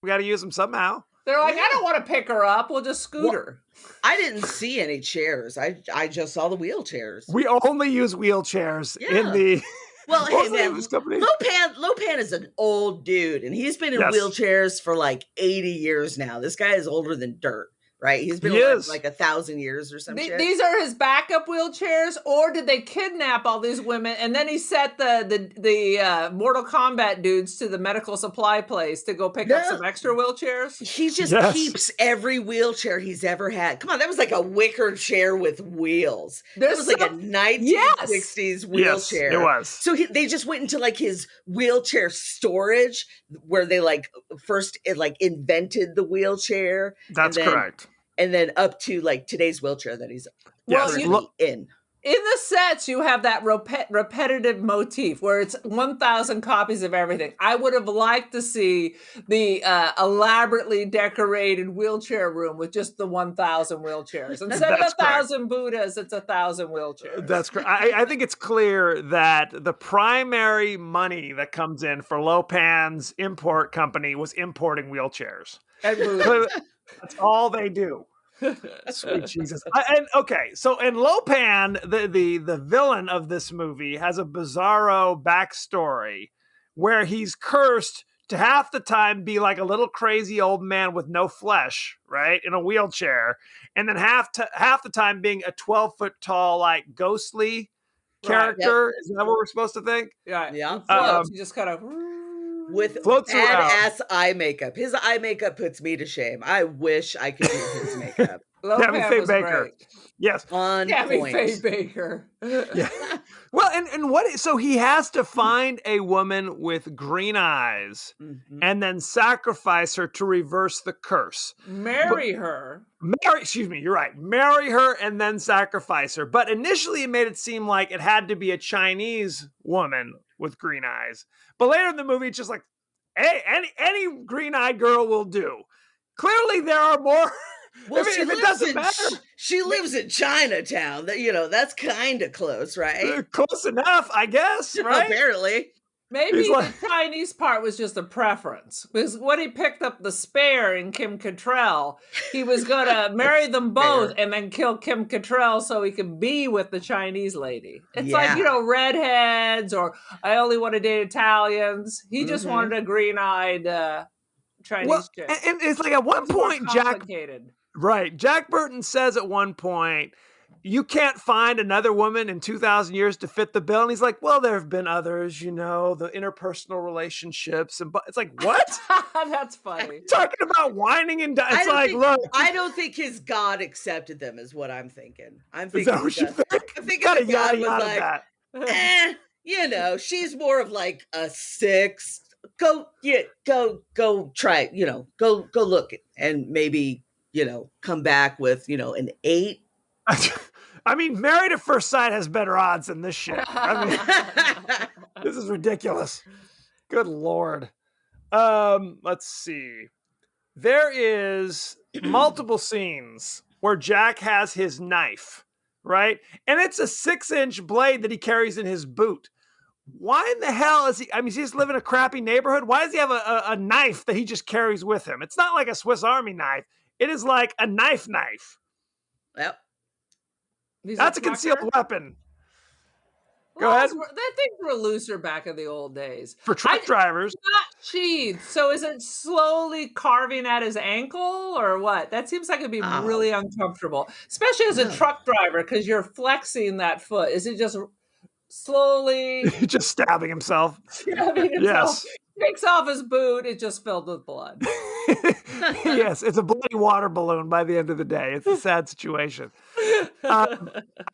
we got to use them somehow. They're like, I don't want to pick her up. We'll just scoot her. I didn't see any chairs. I just saw the wheelchairs. We only use wheelchairs in Yeah. the. Well, hey mostly in man, this company. Lopan is an old dude, and he's been in Yes. wheelchairs for like 80 years now. This guy is older than dirt, right? He's been He alive is. like 1,000 years or some shit. These are his backup wheelchairs, or did they kidnap all these women and then he set the Mortal Kombat dudes to the medical supply place to go pick up No. some extra wheelchairs? He just Yes. keeps every wheelchair he's ever had. Come on, that was like a wicker chair with wheels. That There's was like a some- 1960s Yes, wheelchair. it was. So they just went into like his wheelchair storage where they like first invented the wheelchair. That's and then, correct. And then up to like today's wheelchair that he's Yes. currently in. In the sets, you have that repetitive motif where it's 1,000 copies of everything. I would have liked to see the elaborately decorated wheelchair room with just the 1,000 wheelchairs. Instead of That's correct. 1,000 Buddhas, it's 1,000 wheelchairs. That's correct. I think it's clear that the primary money that comes in for Lopan's import company was importing wheelchairs. And Buddhas. That's all they do. Sweet Jesus. And Lopan, the villain of this movie, has a bizarro backstory where he's cursed to half the time be like a little crazy old man with no flesh, right, in a wheelchair, and then half the time being a 12-foot tall, like ghostly character. Is that what we're supposed to think? Yeah. Yeah. He floats. He just kind of With Floats around. badass eye makeup. His eye makeup puts me to shame. I wish I could do his makeup. Tammy Lopan Faye was Baker. great. Yes. On Tammy point. Faye Baker. Yeah. Well, and so he has to find a woman with green eyes Mhm. and then sacrifice her to reverse the curse. Marry her. You're right. Marry her and then sacrifice her. But initially it made it seem like it had to be a Chinese woman with green eyes. But later in the movie, it's just like, hey, any green-eyed girl will do. Clearly there are more. Well, if it doesn't matter. She lives in Chinatown. That's kind of close, right? Close enough, I guess, right? Apparently. Maybe He's like- the Chinese part was just a preference. Because when he picked up the spare in Kim Cattrall, he was going to marry them both and then kill Kim Cattrall so he could be with the Chinese lady. It's like, redheads or I only want to date Italians. He just Mhm. wanted a green-eyed Chinese Well, chick. and it's like at one It's more point, Jack Burton says at one point, you can't find another woman in 2,000 years to fit the bill. And he's like, well, there have been others, the interpersonal relationships. And it's like, what? That's funny. Talking about whining and it's like, look. I don't think his God accepted them, is what I'm thinking. I'm Is thinking that what you think? I'm thinking Gotta the God yada was yada like, that. she's more of like a 6 go try, go look and maybe, come back with, an 8. I mean, Married at First Sight has better odds than this shit. I mean, this is ridiculous. Good Lord. Let's see. There is multiple scenes where Jack has his knife, right? And it's a 6-inch blade that he carries in his boot. Why in the hell is he? I mean, does he just live in a crappy neighborhood? Why does he have a knife that he just carries with him? It's not like a Swiss Army knife. It is like a knife. Yep. That's a concealed weapon. Go Well, ahead. That things were looser back in the old days. For truck drivers. Not sheathed. So is it slowly carving at his ankle or what? That seems like it'd be really uncomfortable, especially as a truck driver because you're flexing that foot. Is it just slowly just stabbing himself? Yes. Takes off his boot. It's just filled with blood. Yes, it's a bloody water balloon by the end of the day. It's a sad situation. I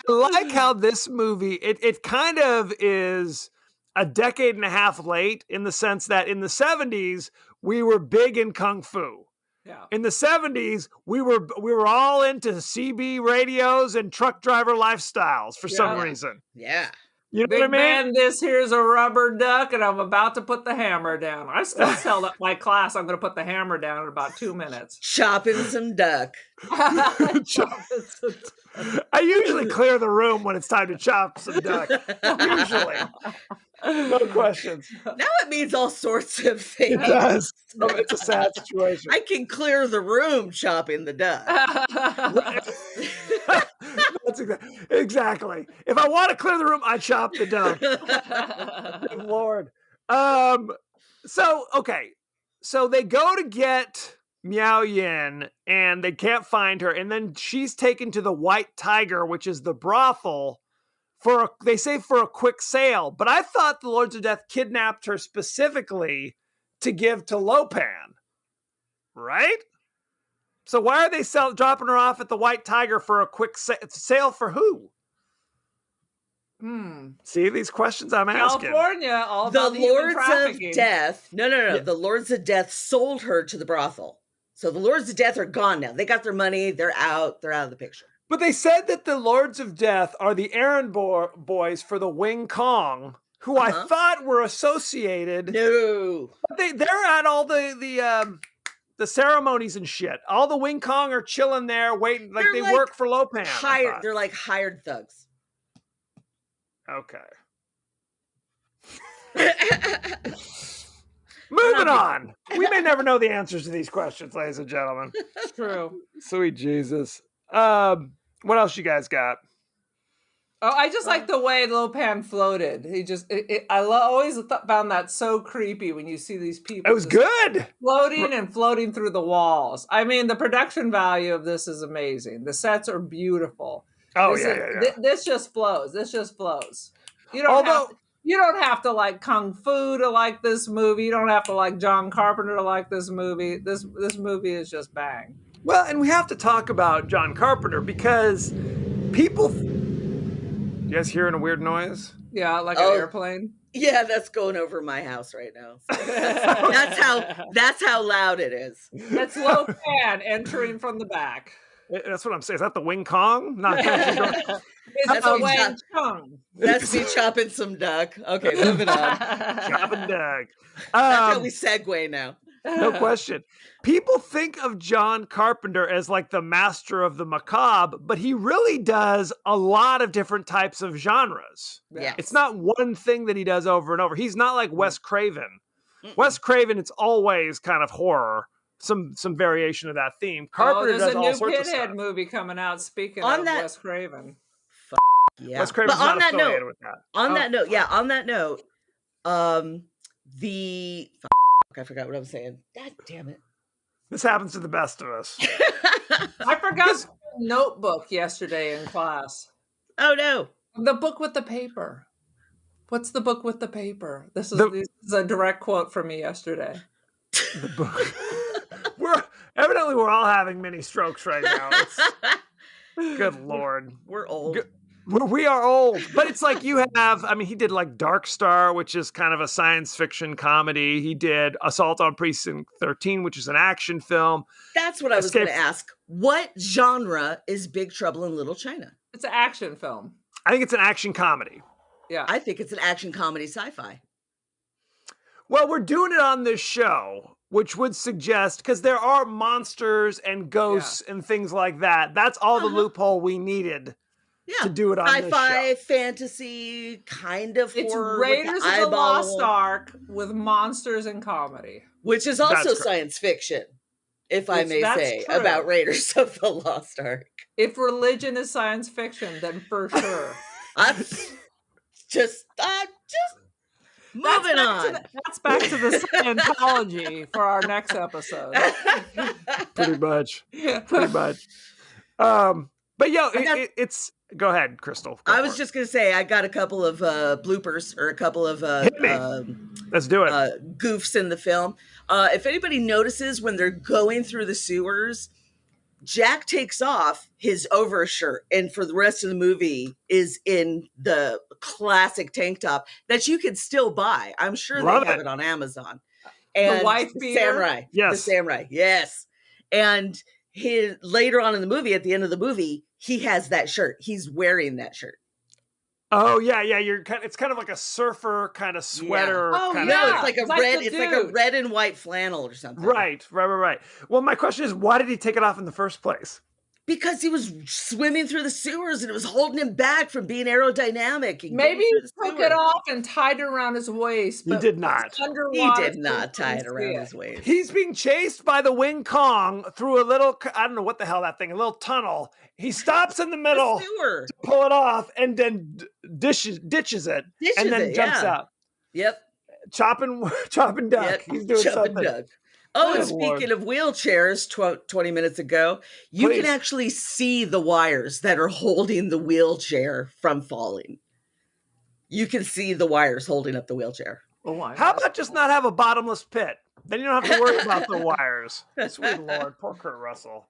like how this movie, it kind of is a decade and a half late in the sense that in the 70s, we were big in Kung Fu. Yeah. In the 70s, we were all into CB radios and truck driver lifestyles for some reason. Yeah. You know Big what I mean? Man, this here's a rubber duck, and I'm about to put the hammer down. I still tell my class I'm going to put the hammer down in about 2 minutes. Chopping some duck. I usually clear the room when it's time to chop some duck. Usually. No questions. Now it means all sorts of things. It does. It's a sad situation. I can clear the room chopping the duck. That's exactly. If I want to clear the room, I chop the duck. Good Lord. So they go to get Miao Yin and they can't find her, and then she's taken to the White Tiger, which is the brothel, they say for a quick sale. But I thought the Lords of Death kidnapped her specifically to give to Lopan, right? So why are they dropping her off at the White Tiger for a quick sale for who? See these questions I'm asking. California, all the about the Lords of trafficking. Death. No. Yeah. The Lords of Death sold her to the brothel. So the Lords of Death are gone now. They got their money. They're out. They're out of the picture. But they said that the Lords of Death are the errand boys for the Wing Kong, who I thought were associated. No. But they're at all the ceremonies and shit. All the Wing Kong are chilling there waiting. Like they work for Lopan. They're like hired thugs. Okay. Moving on. We may never know the answers to these questions, ladies and gentlemen. True. Sweet Jesus. What else you guys got? Oh, I just like the way Lopan floated. He just, always found that so creepy when you see these people. It was good. Floating through the walls. I mean, the production value of this is amazing. The sets are beautiful. Oh, This just flows. You don't have to like Kung Fu to like this movie. You don't have to like John Carpenter to like this movie. This movie is just bang. Well, and we have to talk about John Carpenter because people... You guys hearing a weird noise? Yeah, like an airplane. Yeah, that's going over my house right now. That's how loud it is. That's Lopan entering from the back. That's what I'm saying. Is that the Wing Kong? Not That's the Wing Kong. That's me chopping some duck. Okay, moving on. Chopping duck. That's how we segue now. No question. People think of John Carpenter as like the master of the macabre, but he really does a lot of different types of genres. Yeah, it's not one thing that he does over and over. He's not like Wes Craven. Wes Craven, it's always kind of horror, some variation of that theme. Carpenter does all sorts of stuff. There's a new Pinhead movie coming out. Speaking of Wes Craven, yeah. Wes Craven's not affiliated with that. On that note, I forgot what I was saying. God damn it. This happens to the best of us. I forgot notebook yesterday in class. Oh no. The book with the paper. What's the book with the paper? This is a direct quote from me yesterday. The book. We're all having mini strokes right now. Good Lord. We're old. We are old, but it's like you have, I mean, he did like Dark Star, which is kind of a science fiction comedy. He did Assault on Precinct 13, which is an action film. That's what I was going Escape- to ask. What genre is Big Trouble in Little China? It's an action film. I think it's an action comedy. Yeah. I think it's an action comedy sci-fi. Well, we're doing it on this show, which would suggest, because there are monsters and ghosts and things like that. That's all the loophole we needed Yeah. to do it on this Sci-fi, show. fantasy, kind of It's horror. Raiders with of the eyeball, Lost Ark with monsters and comedy. which is also That's correct. science fiction, if I Which- may that's say, true. about Raiders of the Lost Ark. If religion is science fiction, then for sure. I'm just moving on. That's back to the Scientology for our next episode. Pretty much. Pretty much. But yo, I got- it's go ahead, Crystal. Go I for was it. just going to say, I got a couple of bloopers or a couple of Hit me. Let's do it. goofs in the film. If anybody notices when they're going through the sewers, Jack takes off his overshirt and for the rest of the movie is in the classic tank top that you can still buy. I'm sure Love they have it. it on Amazon. And wife beater? samurai. The Yes. samurai. Yes. And later on in the movie, at the end of the movie, he has that shirt. He's wearing that shirt. Oh yeah, yeah. It's kind of like a surfer kind of sweater. Oh, kind No, of yeah. it's like a It's like red. the It's like a dude. red and white flannel or something. Right. Well, my question is, why did he take it off in the first place? Because he was swimming through the sewers and it was holding him back from being aerodynamic. and Maybe getting he through the took sewer. it off and tied it around his waist. He but did not. it's He underwater, did so not you tie it couldn't around see his waist. He's being chased by the Wing Kong through a little, I don't know what the hell that thing, a little tunnel. He stops in the middle, The sewer. pull it off, and then ditches it, Dishes and then it, jumps yeah. out. Yep. Chopping duck. Yep. He's doing Chub and something. Doug. Oh, and Good Lord. speaking of wheelchairs, 20 minutes ago, you Please. can actually see the wires that are holding the wheelchair from falling. You can see the wires holding up the wheelchair. Oh my How God. about just not have a bottomless pit? Then you don't have to worry about the wires. Sweet Lord, poor Kurt Russell.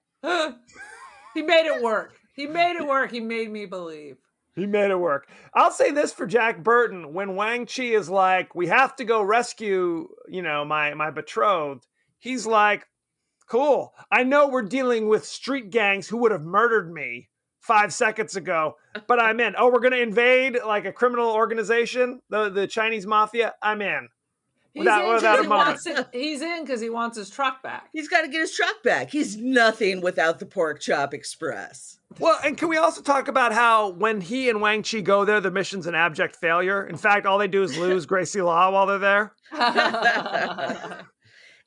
He made it work. He made it work. He made me believe. He made it work. I'll say this for Jack Burton: when Wang Chi is like, "We have to go rescue," my betrothed. He's like, "Cool. I know we're dealing with street gangs who would have murdered me 5 seconds ago, but I'm in. Oh, we're gonna invade like a criminal organization, the Chinese mafia. I'm in." He's Without- in 'cause without a he moment. wants it- he's in because he wants his truck back. He's got to get his truck back. He's nothing without the Pork Chop Express. Well, and can we also talk about how when he and Wang Chi go there, the mission's an abject failure? In fact, all they do is lose Gracie Law while they're there.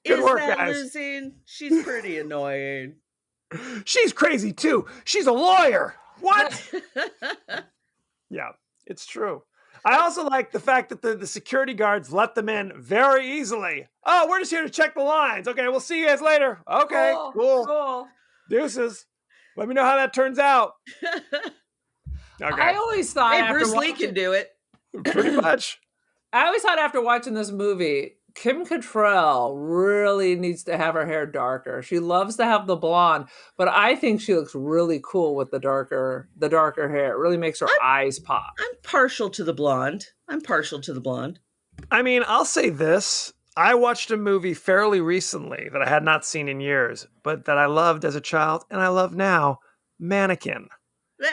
Good Is work, that guys. losing? She's pretty annoying. She's crazy too. She's a lawyer. What? Yeah, it's true. I also like the fact that the security guards let them in very easily. Oh, we're just here to check the lines. Okay, we'll see you guys later. Okay, cool. Deuces. Let me know how that turns out. Okay, I always thought Hey, after Bruce Lee watching- can do it. pretty much. I always thought after watching this movie, Kim Cattrall really needs to have her hair darker. She loves to have the blonde, but I think she looks really cool with the darker hair. It really makes her eyes pop. I'm partial to the blonde. I mean, I'll say this. I watched a movie fairly recently that I had not seen in years, but that I loved as a child and I love now, Mannequin.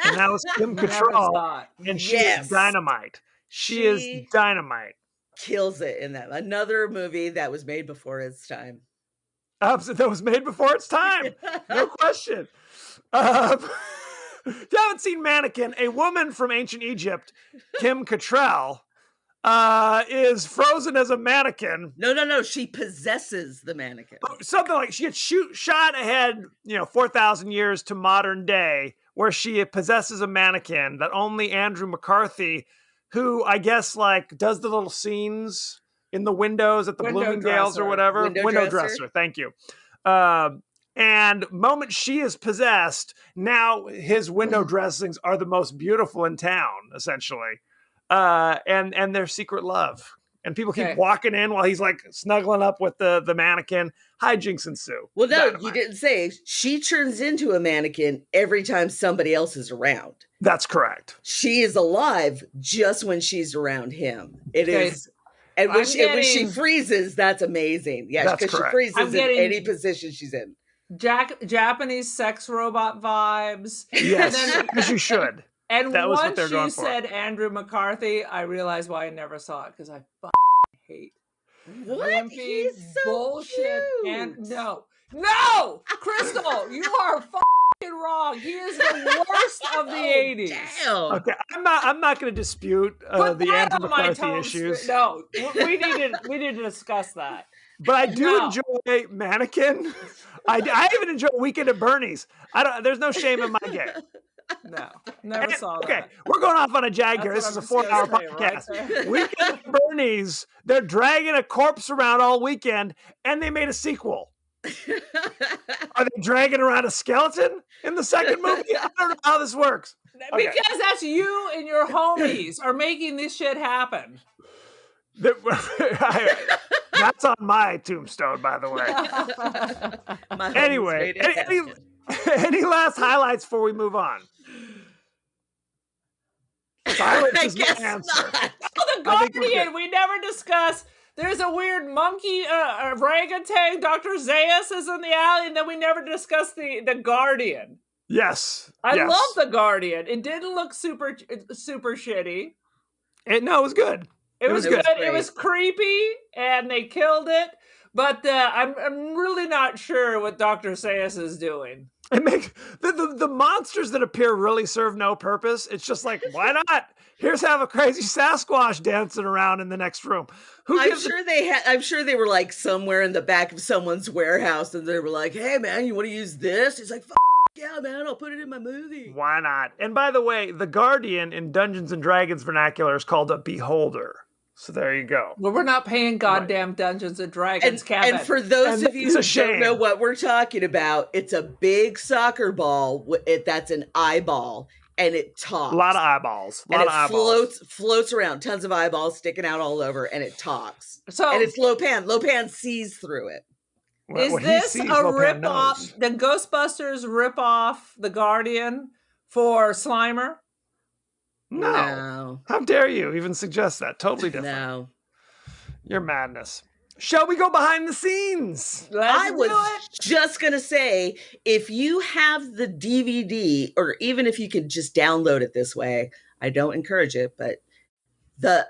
And that was Kim Never Cattrall, saw it. and she Yes. is dynamite. She is She- dynamite. Kills it in that. Another movie that was made before its time. That was made before its time. No question. If you haven't seen Mannequin, a woman from ancient Egypt, Kim Cattrall, is frozen as a mannequin. No. She possesses the mannequin. Something like she gets shot ahead, 4,000 years to modern day, where she possesses a mannequin that only Andrew McCarthy, who I guess like does the little scenes in the windows at the Window Bloomingdale's or dresser. whatever. Window dresser. Dresser. Thank you. And moment she is possessed, now his window dressings are the most beautiful in town, essentially. And their secret love. and people keep Okay. walking in while he's like snuggling up with the mannequin. Hijinks ensue. Well, no, you Dynamite. didn't say she turns into a mannequin every time somebody else is around. That's correct. She is alive just when she's around him. It Okay. is, and when I'm when she getting- freezes, that's amazing. Yeah, That's because she correct. freezes I'm in getting- any position she's in. Japanese sex robot vibes. Yes, And then- as you should. And That was what once they're you going for. said Andrew McCarthy, I realized why I never saw it because I hate What? wimpy He's so bullshit. cute. And no, Crystal, you are fucking wrong. He is the worst of the '80s. Damn. Okay, I'm not going to dispute Put the that Andrew on my McCarthy tone issues, screen. No, we need to discuss that. but I do No. enjoy Mannequin. I even enjoy Weekend at Bernie's. There's no shame in my game. No, never saw Okay, that. we're going off on a jag here. That's This is what a I'm 4-hour just gonna podcast. say right there. Weekend at Bernie's, they're dragging a corpse around all weekend, and they made a sequel. Are they dragging around a skeleton in the second movie? I don't know how this works. Okay. Because that's you and your homies are making this shit happen. That's on my tombstone, by the way. My homies Anyway, made it any, happen. any last highlights before we move on? Silence I is my guess answer. not. Oh, the I think we're Guardian. We never discussed. There's a weird monkey orangutan. Dr. Zaius is in the alley, and then we never discussed the Guardian. Yes. I yes. love the Guardian. It didn't look super shitty. No, it was good. It was It was good. It great. was creepy, and they killed it. But I'm really not sure what Dr. Zaius is doing. It makes the monsters that appear really serve no purpose. It's just like, why not? Here's have a crazy Sasquatch dancing around in the next room. Who I'm gives a- sure they had. I'm sure they were like somewhere in the back of someone's warehouse, and they were like, "Hey, man, you want to use this?" He's like, "Yeah, man, I'll put it in my movie." Why not? And by the way, the Guardian in Dungeons and Dragons vernacular is called a beholder. So there you go. Well, we're not paying goddamn Dungeons and Dragons, Kevin. And for those And of you it's a who shame. don't know what we're talking about, it's a big soccer ball. That's an eyeball, and it talks. A lot of eyeballs. A and lot it of eyeballs. floats around, tons of eyeballs sticking out all over, and it talks. so And it's Lopan. Lopan sees through it. What- is what he this sees, a Lopan rip-off? knows. The Ghostbusters rip-off the Guardian for Slimer? No. How dare you even suggest that? Totally different. No. You're madness. Shall we go behind the scenes? Let's I do was it. just gonna say, if you have the DVD, or even if you could just download it this way, I don't encourage it, but the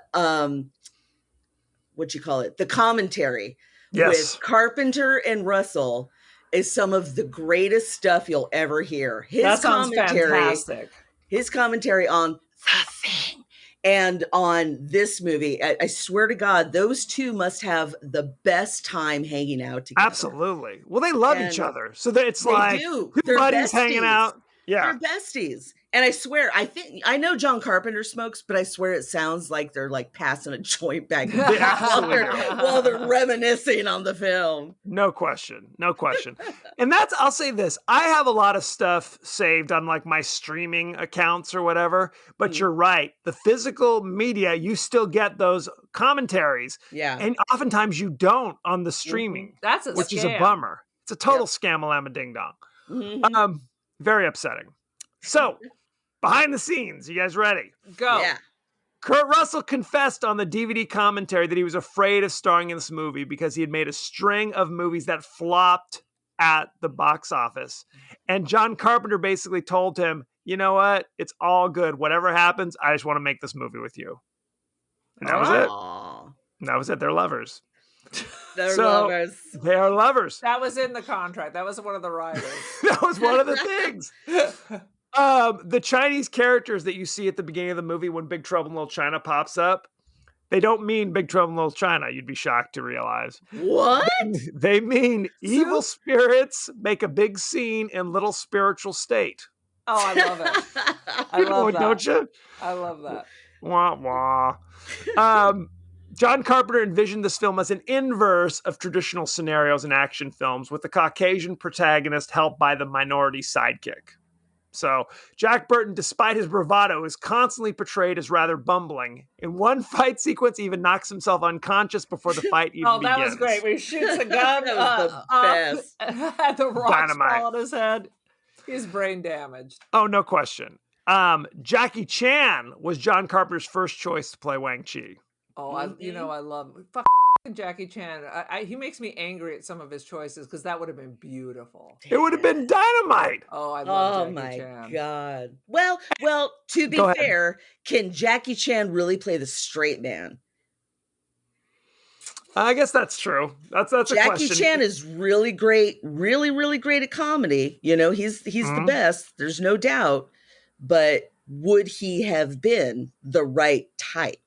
what you call it, the commentary Yes. with Carpenter and Russell is some of the greatest stuff you'll ever hear. That sounds fantastic. His commentary on The Thing and on this movie, I swear to God, those two must have the best time hanging out together. Absolutely. Well, they love each And other. So that it's they like do. two They're buddies hanging besties. out. Yeah. They're besties. And I swear, I know John Carpenter smokes, but I swear it sounds like they're like passing a joint back and They forth absolutely while they're reminiscing on the film. No question. No question. And I'll say this. I have a lot of stuff saved on like my streaming accounts or whatever, but Mhm. you're right. The physical media, you still get those commentaries. Yeah. And oftentimes you don't on the streaming, That's a which is a scam. bummer. It's a total scam-a-lama ding-dong. Mhm. Very upsetting. So, behind the scenes, you guys ready? Go. Yeah. Kurt Russell confessed on the DVD commentary that he was afraid of starring in this movie because he had made a string of movies that flopped at the box office. And John Carpenter basically told him, you know what? It's all good. Whatever happens, I just want to make this movie with you. And that was it. Aw. And that was it. They're lovers. They're So- lovers. They are lovers. That was in the contract. That was one of the riders. That was one of the things. The Chinese characters that you see at the beginning of the movie when Big Trouble in Little China pops up, they don't mean Big Trouble in Little China. You'd be shocked to realize. What? They mean evil spirits make a big scene in little spiritual state. Oh, I love it. I Good love one, that. don't you? I love that. Wah, wah. John Carpenter envisioned this film as an inverse of traditional scenarios in action films, with the Caucasian protagonist helped by the minority sidekick. So Jack Burton, despite his bravado, is constantly portrayed as rather bumbling. In one fight sequence, he even knocks himself unconscious before the fight even Oh, begins. that was great. Where he shoots a gun That was the up best. and the rocks Dynamite. fall on his head. He's brain damaged. Oh, no question. Jackie Chan was John Carpenter's first choice to play Wang Chi. Oh, I love Jackie Chan. He makes me angry at some of his choices because that would have been beautiful. It would have been dynamite. Oh, I love Oh Jackie my Chan. God. Well, to be Go ahead. fair, can Jackie Chan really play the straight man? I guess that's true. That's a Jackie question. Chan is really great, really, really great at comedy. You know, he's the Mhm. best. There's no doubt. But would he have been the right type?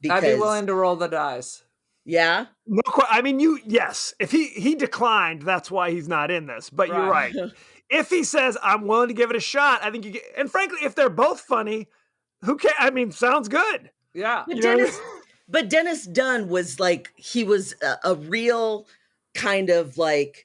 I'd be willing to roll the dice. Yeah. No, I mean, yes. If he declined, that's why he's not in this. But you're right. If he says I'm willing to give it a shot, I think you get. And frankly, if they're both funny, who cares? I mean, sounds good. Yeah. But You know? Dennis Dunn was like, he was a real kind of like,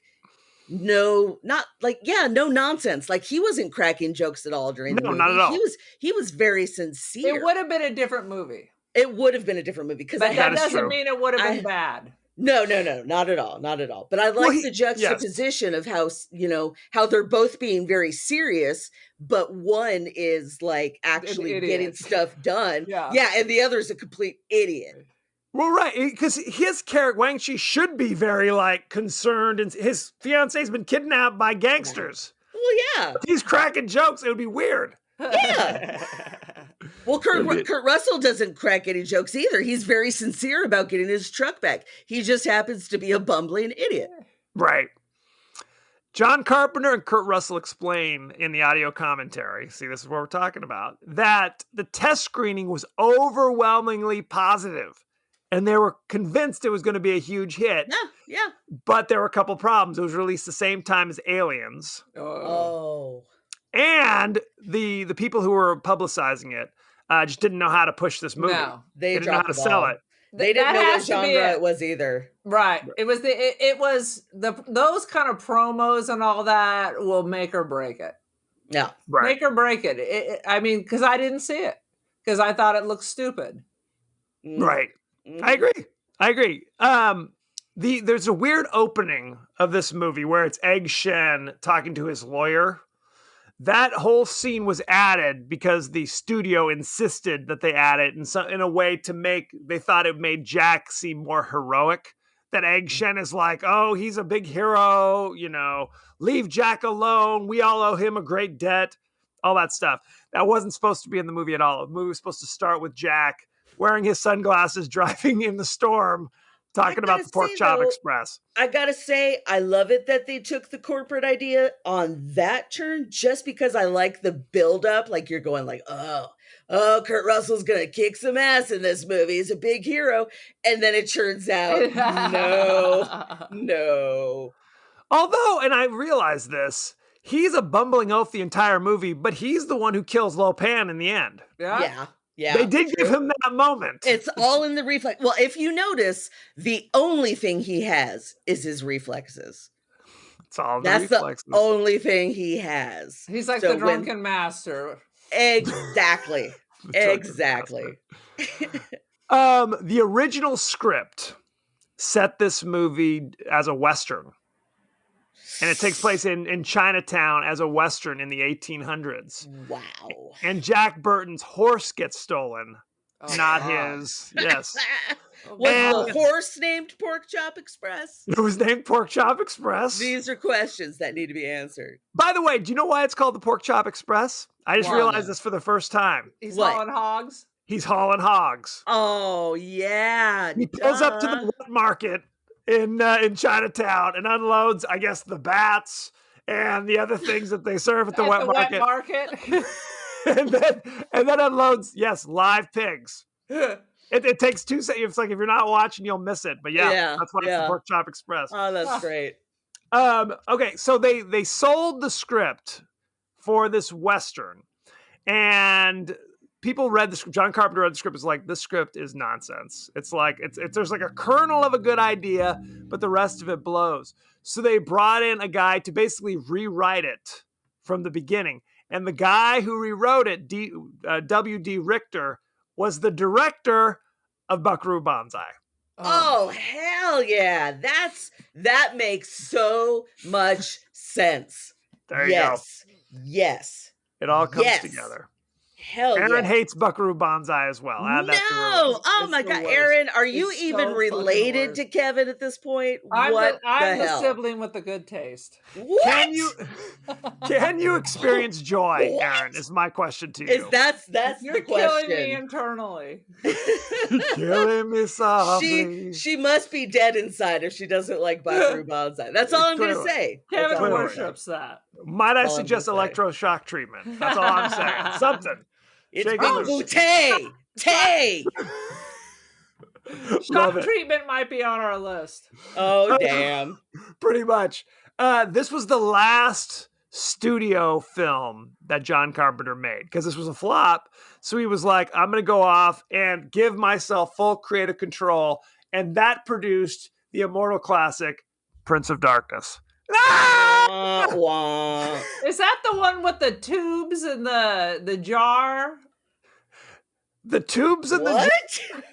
no nonsense. Like, he wasn't cracking jokes at all during the No, movie. not at all. He was very sincere. It would have been a different movie. It would have been a different movie because But that is doesn't true. mean it would have been bad. No, not at all, not at all. But I like the juxtaposition of how, how they're both being very serious, but one is like actually getting stuff done. Yeah, and the other is a complete idiot. Well, right, because his character Wang Chi should be very like concerned, and his fiance's been kidnapped by gangsters. Well, yeah, if he's cracking jokes, it would be weird. Yeah. Well, Kurt Russell doesn't crack any jokes either. He's very sincere about getting his truck back. He just happens to be a bumbling idiot. Right. John Carpenter and Kurt Russell explain in the audio commentary, see, this is what we're talking about, that the test screening was overwhelmingly positive, and they were convinced it was going to be a huge hit. Yeah. But there were a couple problems. It was released the same time as Aliens. Oh. And the people who were publicizing it just didn't know how to push this movie. No, they didn't know how to sell it. They didn't know what genre it was either. Right. It was those kind of promos and all that will make or break it. Yeah. Right. Make or break it. I mean, because I didn't see it because I thought it looked stupid. Right. I agree. There's a weird opening of this movie where it's Egg Shen talking to his lawyer. That whole scene was added because the studio insisted that they add it in a way to they thought it made Jack seem more heroic. That Egg Shen is like, oh, he's a big hero, leave Jack alone. We all owe him a great debt. All that stuff. That wasn't supposed to be in the movie at all. The movie was supposed to start with Jack wearing his sunglasses, driving in the storm, talking about the Pork Chop Express. I gotta say, I love it that they took the corporate idea on that turn, just because I like the buildup. Like, you're going like, oh, Kurt Russell's gonna kick some ass in this movie. He's a big hero. And then it turns out, no. Although, and I realize this, he's a bumbling oaf the entire movie, but he's the one who kills Lo Pan in the end. Yeah. They did give him that moment. It's all in the reflex. Well, if you notice, the only thing he has is his reflexes. It's all That's reflexes. The only thing he has. He's like the drunken master. Exactly. Exactly. The original script set this movie as a Western. And it takes place in Chinatown as a Western in the 1800s. Wow. And Jack Burton's horse gets stolen. Not his. Yes. Was the horse named Pork Chop Express? It was named Pork Chop Express. These are questions that need to be answered. By the way, do you know why it's called the Pork Chop Express? I just realized this for the first time. He's hauling hogs? He's hauling hogs. Oh, yeah. He pulls up to the wet market in Chinatown and unloads, I guess, the bats and the other things that they serve at the wet market. and then unloads, live pigs. It takes 2 seconds. It's like if you're not watching, you'll miss it. But that's why it's the Pork Chop Express. Oh, that's great. Okay, so they sold the script for this Western, and people read the script. John Carpenter read the script. It's like, this script is nonsense. It's like there's like a kernel of a good idea, but the rest of it blows. So they brought in a guy to basically rewrite it from the beginning. And the guy who rewrote it, W.D. Richter, was the director of Buckaroo Banzai. Oh, hell yeah. That makes so much sense. There you go. Yes. It all comes Yes. together. Hell Aaron yeah. hates Buckaroo Banzai as well. Add that to her No. list. Oh It's my the God. worst. Aaron, are you It's even so related fucking to Kevin at this point? I'm What the the hell? sibling with the good taste. What? Can you experience joy, What? Aaron? Is my question to you. Is that's You're the killing me question. internally. Killing me softly. She must be dead inside if she doesn't like Buckaroo Banzai. That's all I'm going to Clearly. say. Kevin That's all I'm gonna worships that. Might I all I'm suggest gonna say. electroshock treatment? That's all I'm saying. Something. It's Shake it loose. Tay. Tay. Love Shock it. treatment might be on our list. Oh, damn. Pretty much. This was the last studio film that John Carpenter made because this was a flop. So he was like, I'm going to go off and give myself full creative control. And that produced the immortal classic, Prince of Darkness. Wah, wah. Is that the one with the tubes and the jar? The tubes and What? the...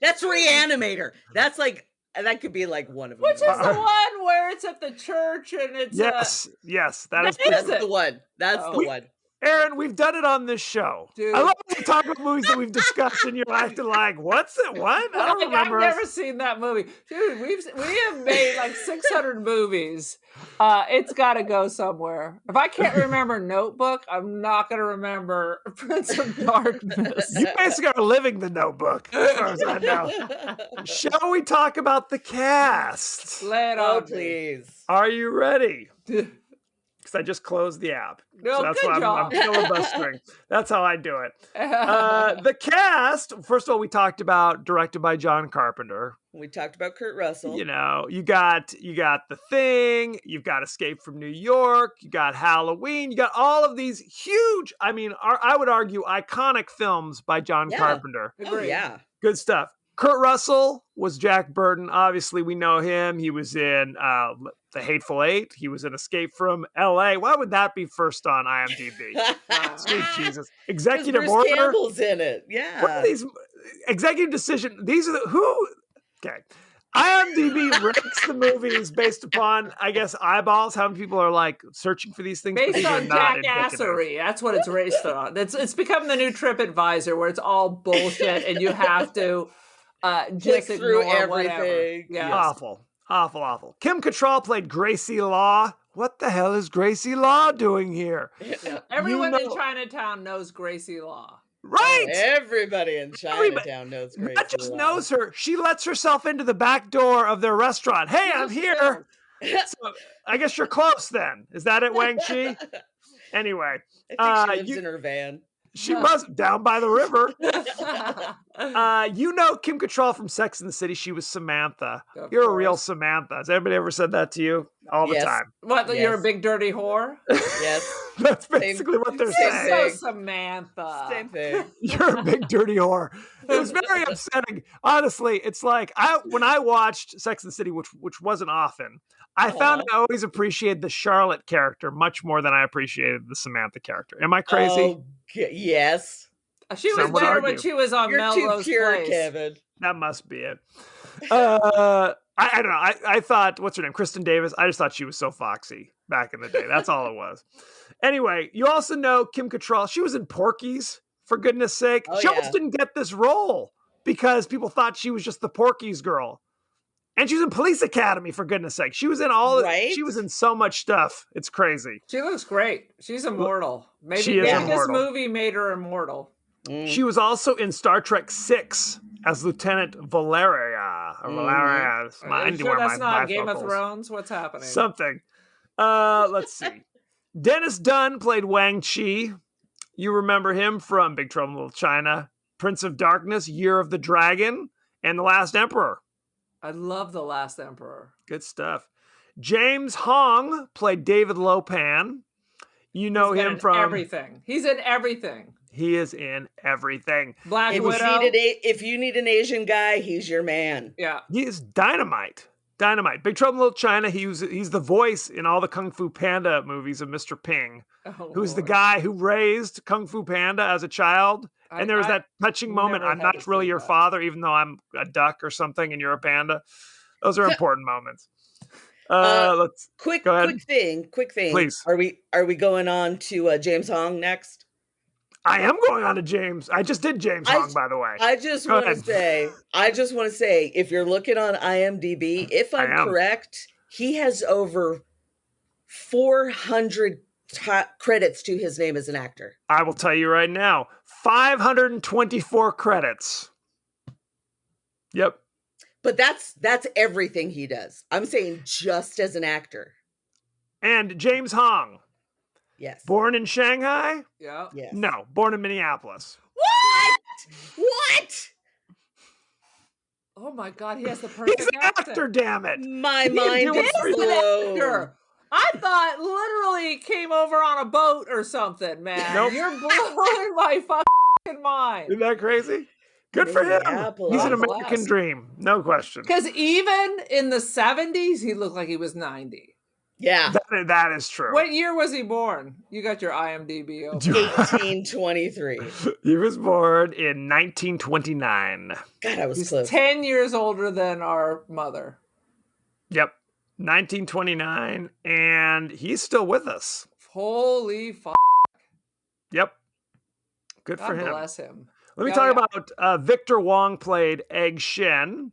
That's Reanimator. That's like, that could be like one of them. Which is the one where it's at the church and it's Yes, that is That is That's it. the one. That's Oh. the one. Aaron, we've done it on this show. Dude. I love when we talk about movies that we've discussed and you're acting like, what's it? What? I don't Like, remember. I've never seen that movie. Dude, we have made like 600 movies. It's got to go somewhere. If I can't remember Notebook, I'm not going to remember Prince of Darkness. You basically are living the Notebook, as far as I know. Shall we talk about the cast? Lay it Oh, on me. please. Are you ready? Because I just closed the app. No, So that's good why I'm job. filibustering. That's how I do it. The cast, first of all, we talked about directed by John Carpenter. We talked about Kurt Russell. You know, you got The Thing, you've got Escape from New York, you got Halloween, you got all of these huge, I mean, I would argue iconic films by John Yeah. Carpenter. Oh, Agreed. yeah. Good stuff. Kurt Russell was Jack Burton. Obviously, we know him. He was in The Hateful Eight. He was in Escape from L.A. Why would that be first on IMDb? Sweet Jesus. Executive Bruce Order. Campbell's in it. What Yeah. are these executive decision? These are who? Okay. IMDb ranks the movies based upon, I guess, eyeballs. How many people are like searching for these things? but Based these are on not indicative. jackassery. That's what it's raised on. It's become the new TripAdvisor where it's all bullshit and you have to Click just through ignore whatever. everything. Yeah. Awful. Kim Cattrall played Gracie Law. What the hell is Gracie Law doing here? Everyone You in know- Chinatown knows Gracie Law. Right. Everybody in Chinatown knows Gracie Not just Law. knows her, she lets herself into the back door of their restaurant. Hey, I'm here. So, I guess you're close then. Is that it, Wang Chi? Anyway, I think she lives you- in her van. she must down by the river. You know Kim Cattrall from Sex and the City. She was Samantha. Of You're a real course. Samantha. Has anybody ever said that to you? All the Yes. time. What? You're a Yes. big dirty whore? Yes. That's basically what they're same saying. So thing. Samantha. Same thing. You're a big dirty whore. It was very upsetting. Honestly, it's like when I watched Sex and the City, which wasn't often, I found I always appreciated the Charlotte character much more than I appreciated the Samantha character. Am I crazy? Oh, yes. She was Some would better when argue. she was on You're too Melrose pure, Place. Kevin. That must be it. I don't know. I thought, what's her name? Kristen Davis. I just thought she was so foxy back in the day. That's all it was. Anyway, you also know Kim Cattrall. She was in Porky's, for goodness sake. Oh, She almost yeah. didn't get this role because people thought she was just the Porky's girl. And she was in Police Academy, for goodness sake. She was in Right? she was in so much stuff. It's crazy. She looks great. She's immortal. Maybe, She is maybe this immortal. movie made her immortal. Mm. She was also in Star Trek VI as Lieutenant Valeria. Or Valeria. Are you sure that's not Game of Thrones? What's happening? Something. Let's see. Dennis Dunn played Wang Chi. You remember him from Big Trouble in Little China, Prince of Darkness, Year of the Dragon, and The Last Emperor. I love The Last Emperor. Good stuff. James Hong played David Lopan. You know He's been him in from everything. He's in everything. He is in everything. Black If Widow. if you need an Asian guy, he's your man. Yeah. He is dynamite. Dynamite. Big Trouble in Little China. He's the voice in all the Kung Fu Panda movies of Mr. Ping. Oh, who's the Lord. guy who raised Kung Fu Panda as a child. And there was that touching moment. never I'm had not to really see your that. father, even though I'm a duck or something and you're a panda. Those are important moments. Let's Quick go ahead. thing. Please. Are we going on to James Hong next? I am going on to James. I just did James Hong, by the way. I just Go want to ahead. say, if you're looking on IMDb, if I I'm am. correct, he has over 400 credits to his name as an actor. I will tell you right now, 524 credits. Yep. But that's everything he does. I'm saying just as an actor. And James Hong, Yes. born in Shanghai? Yeah. Yes. No, born in Minneapolis. What? Oh my God, he has the perfect He's an accent. actor, damn it. My He can mind do is blown. Actor. I thought literally came over on a boat or something, man. Nope. You're blowing my fucking mind. Isn't that crazy? Good for him. He's an God American bless. dream. No question. Because even in the 70s, he looked like he was 90. Yeah. That is true. What year was he born? You got your IMDb open. 1823. He was born in 1929. God, I was He's close. 10 years older than our mother. Yep. 1929. And he's still with us. Holy fuck. Yep. Good for God him. bless him. Let me Oh, talk yeah. about Victor Wong played Egg Shen.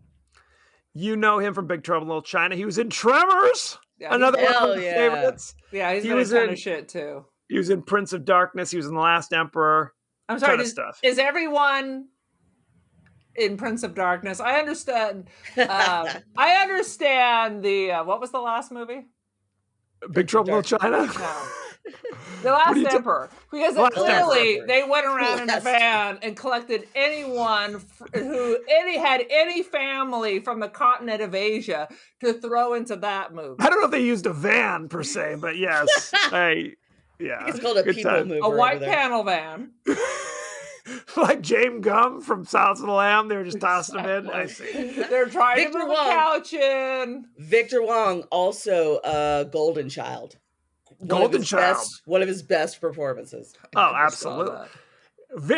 You know him from Big Trouble in Little China. He was in Tremors. Yeah, Another one Hell of my yeah. favorites. Yeah, he's He been a was ton in- of shit too. He was in Prince of Darkness. He was in The Last Emperor. I'm sorry, Ton of stuff. is everyone in Prince of Darkness? I understand. I understand the what was the last movie? Big Trouble in Little China? No. The Last Emperor. Emperor. Because Last clearly Emperor. they went around in a Last van and collected anyone who had any family from the continent of Asia to throw into that movie. I don't know if they used a van per se, but yes. It's called a good people time. mover. A white over there. panel van. Like James Gum from Silence of the Lamb. They were just tossing them in. I see. They're trying Victor to move Wong. a couch in. Victor Wong, also Golden Child. Golden Child. One of his best performances. Oh, I just saw absolutely.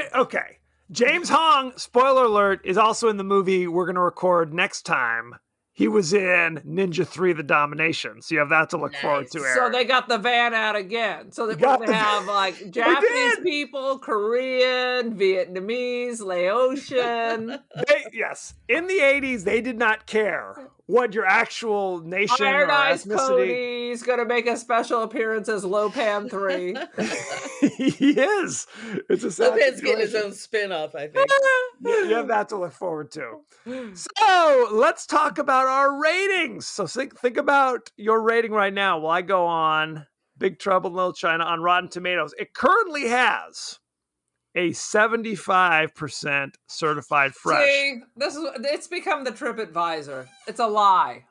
that. Okay. James Hong, spoiler alert, is also in the movie we're going to record next time. He was in Ninja 3 The Domination. So you have that to look forward to, Nice. Aaron. So they got the van out again. So they got the have van. like Japanese did. people, Korean, Vietnamese, Laotian. Yes. In the 80s, they did not care what your actual nation Iron or Eyes ethnicity. Cody's going to make a special appearance as Lopan 3. He is. It's a sad Lopan's getting his situation. own spin-off, I think. You have that to look forward to. So let's talk about our ratings. So think about your rating right now while I go on Big Trouble in Little China on Rotten Tomatoes. It currently has a 75% certified fresh. See, it's become the TripAdvisor. It's a lie.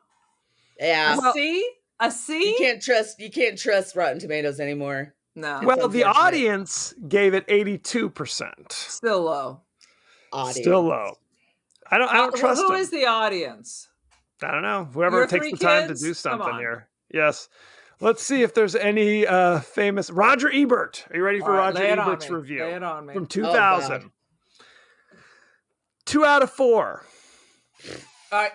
Yeah. A C? A C? You can't trust Rotten Tomatoes anymore. No. Well, the unfortunate. audience gave it 82%. Still low. Audience. Still low. I don't trust Who them. is the audience? I don't know. Whoever Your takes three the time kids? to do Come something on. here. Yes. Let's see if there's any famous Roger Ebert. Are you ready for All right, Roger lay it on Ebert's me. review Lay it on me. from God. 2000? 2 out of 4.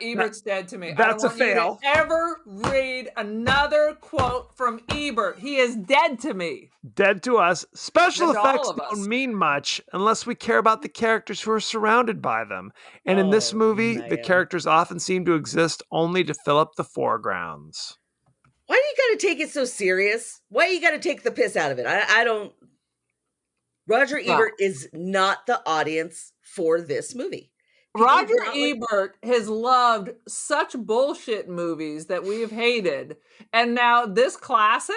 Ebert's dead to me. That's I a don't want you fail. to ever read another quote from Ebert. He is dead to me. Dead to us. Special Dead to all effects of us. don't mean much unless we care about the characters who are surrounded by them. And in this Oh, movie, the man. characters often seem to exist only to fill up the foregrounds. Why do you got to take it so serious? Why you got to take the piss out of it? I don't. Roger Ebert is not the audience for this movie. People Roger not like- Ebert has loved such bullshit movies that we've hated. And now this classic?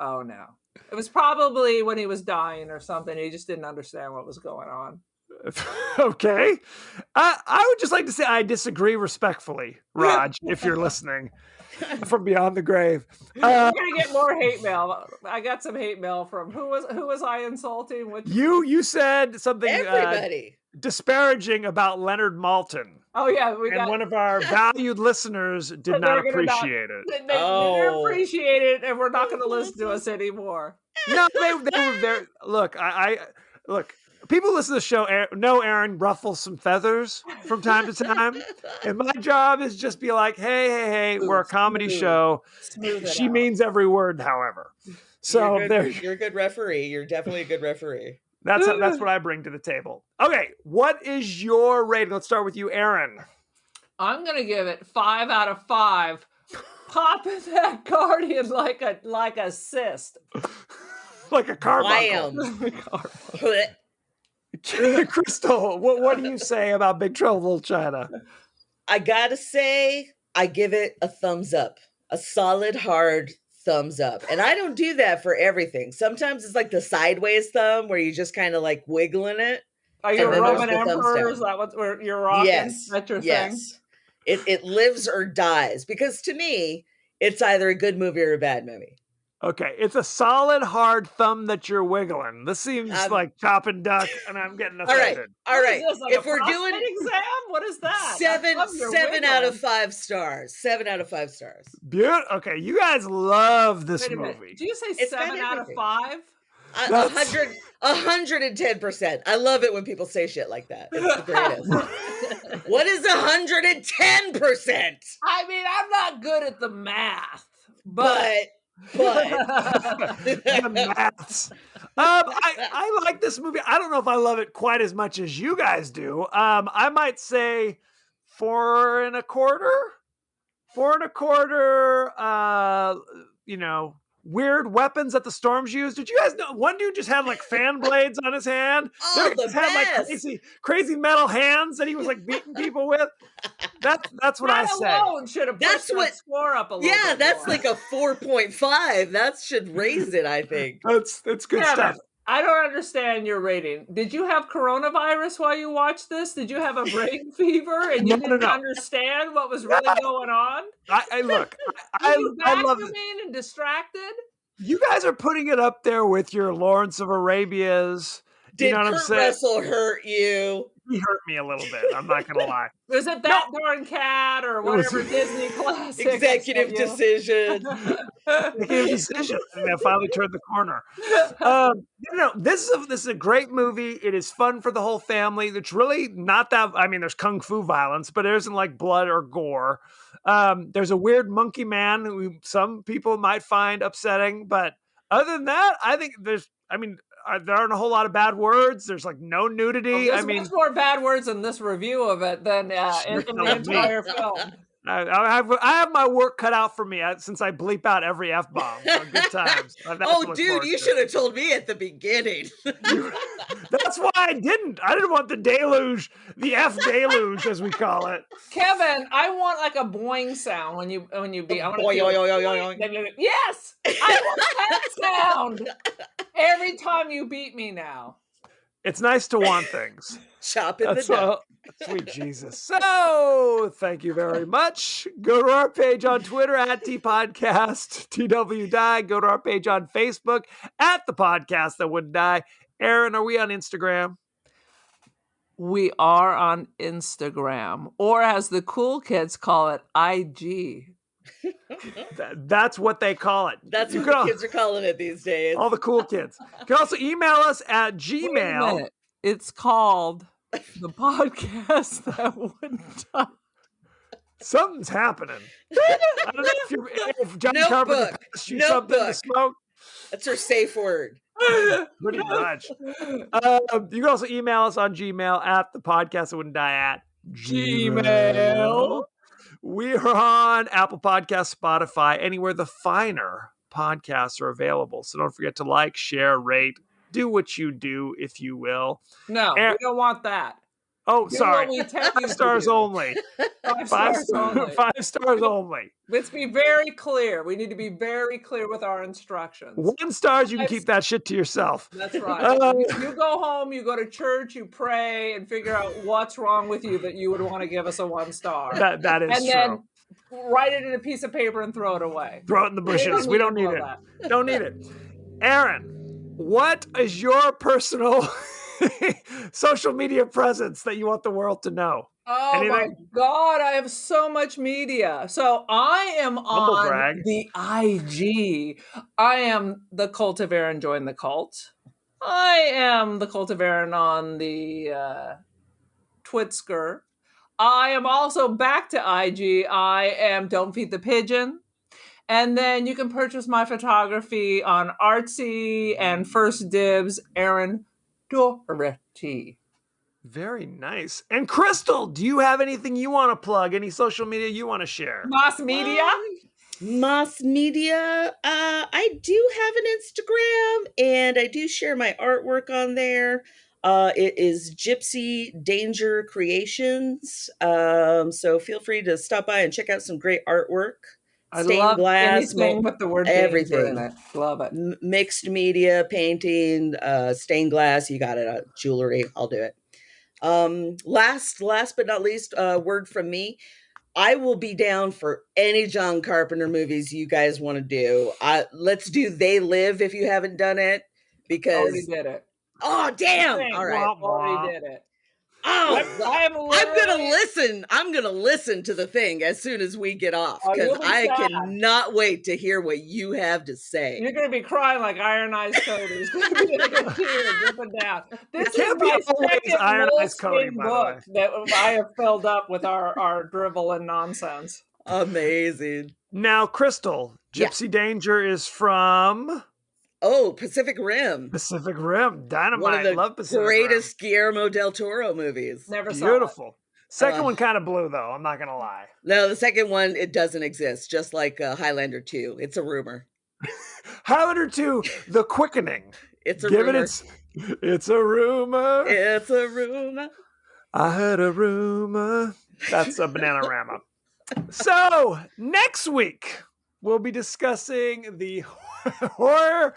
Oh no. It was probably when he was dying or something. He just didn't understand what was going on. Okay. I would just like to say I disagree respectfully, Raj, if you're listening from beyond the grave. We're gonna get more hate mail. I got some hate mail from who was I insulting? Which You said something. Everybody. disparaging about Leonard Maltin. Oh yeah, And one of our valued listeners did not appreciate it. They didn't appreciate it, and we're not going to listen to us anymore. No, they were there. Look, look. People listen to the show know Aaron ruffles some feathers from time to time, and my job is just be like, hey, we're a comedy show. She means every word, however. So you're a good referee. You're definitely a good referee. That's what I bring to the table. Okay, what is your rating? Let's start with you, Aaron. I'm gonna give it 5 out of 5. Popping that guardian like a cyst, like a carbuncle. Crystal, what do you say about Big Trouble in Little China? I gotta say, I give it a thumbs up, a solid, hard thumbs up. And I don't do that for everything. Sometimes it's like the sideways thumb where you just kind of like wiggling it. Are you a Roman emperor? Is that what you're rocking? Yes. That's your thing? It lives or dies, because to me, it's either a good movie or a bad movie. Okay, it's a solid, hard thumb that you're wiggling. This seems like chop and duck, and I'm getting offended. All right. Like if we're doing exam, what is that? 7 out of 5 stars. 7 out of 5 stars. Beautiful. Okay, you guys love this movie. Do you say 7 out of 5? 110%. I love it when people say shit like that. It's the greatest. What is 110%? I mean, I'm not good at the math, but the maths. I like this movie. I don't know if I love it quite as much as you guys do. I might say 4 1/4. 4 1/4. Weird weapons that the Storms used. Did you guys know one dude just had like fan blades on his hand? Oh, the had like crazy metal hands that he was like beating people with. That's what I say. Alone should have pushed that score up a little. Yeah, bit that's more. like a 4.5. That should raise it, I think. That's good stuff. I don't understand your rating. Did you have coronavirus while you watched this? Did you have a brain fever and you didn't understand what was really going on? I love it. And distracted. You guys are putting it up there with your Lawrence of Arabia's. Did Kurt Russell hurt you? He hurt me a little bit. I'm not gonna lie. Was it that darn cat or whatever Disney classic? Executive decision. Executive decision. And I finally turned the corner. This is a great movie. It is fun for the whole family. It's really not that. I mean, there's kung fu violence, but there isn't like blood or gore. There's a weird monkey man who some people might find upsetting, but other than that, I think there aren't a whole lot of bad words. There's like no nudity. There's much more bad words in this review of it than in the entire film. I have my work cut out for me since I bleep out every F-bomb. So good times. Dude, you should have told me at the beginning. That's why I didn't. I didn't want the deluge, the F deluge, as we call it. Kevin, I want like a boing sound when you beat. I want boing. Yes, I want that sound every time you beat me now. It's nice to want things. Chop in the duck. Sweet Jesus. So, thank you very much. Go to our page on Twitter at TPodcast, TWDie. Go to our page on Facebook at The Podcast That Wouldn't Die. Aaron, are we on Instagram? We are on Instagram, or as the cool kids call it, IG. That's what they call it. That's what the kids are calling it these days. All the cool kids. You can also email us at Gmail. It's called The Podcast That Wouldn't Die. Something's happening. I don't know if John Carpenter passed you something to smoke. That's her safe word. Pretty much. You can also email us on Gmail at The Podcast That Wouldn't Die at Gmail. We are on Apple Podcasts, Spotify, anywhere the finer podcasts are available. So don't forget to like, share, rate, do what you do, if you will. No, we don't want that. Oh, sorry. 5 stars only. 5 stars only. 5 stars only. Let's be very clear. We need to be very clear with our instructions. 1 star, you can keep that shit to yourself. That's right. You go home, you go to church, you pray, and figure out what's wrong with you that you would want to give us a 1 star. That is true. And then write it in a piece of paper and throw it away. Throw it in the bushes. We don't need it. Don't need it. Aaron, what is your personal social media presence that you want the world to know? Oh Anything? my God, I have so much media. So I am Humble on brag. the IG. I am the Cult of Aaron Join the Cult. I am the Cult of Aaron on the Twitsker. I am also back to IG. I am Don't Feed the Pigeon. And then you can purchase my photography on Artsy and First Dibs, Aaron Doherty. Very nice. And Crystal, do you have anything you want to plug? Any social media you want to share? Mass Media. Mass media. I do have an Instagram and I do share my artwork on there. It is Gypsy Danger Creations. So feel free to stop by and check out some great artwork. I Stained love glass, anything with the word danger in everything. it. Love it. Mixed media, painting, stained glass. You got it. Jewelry. I'll do it. Last but not least, word from me. I will be down for any John Carpenter movies you guys want to do. Let's do They Live if you haven't done it, because Already did it. oh damn! All right, Already did it. oh, I'm gonna listen to the thing as soon as we get off, Oh, because you'll be I sad. cannot wait to hear what you have to say. You're going to be crying like Iron Eyes Cody. It's going to be like a tear dripping down. This is can't be my always second Iron Eyes Cody, moleskin by the book that I have filled up with our drivel and nonsense. Amazing. Now, Crystal, Yeah. Gypsy Danger is from Oh, Pacific Rim. Pacific Rim. Dynamite. One of the Love Pacific greatest Guillermo del Toro movies. Never Rim. saw it. Beautiful. Second one kind of blew, though. I'm not going to lie. No, the second one, it doesn't exist, just like Highlander 2. It's a rumor. Highlander 2, The Quickening. It's a Give rumor. it's a rumor. It's a rumor. I heard a rumor. That's a Bananarama. So, next week, we'll be discussing the horror.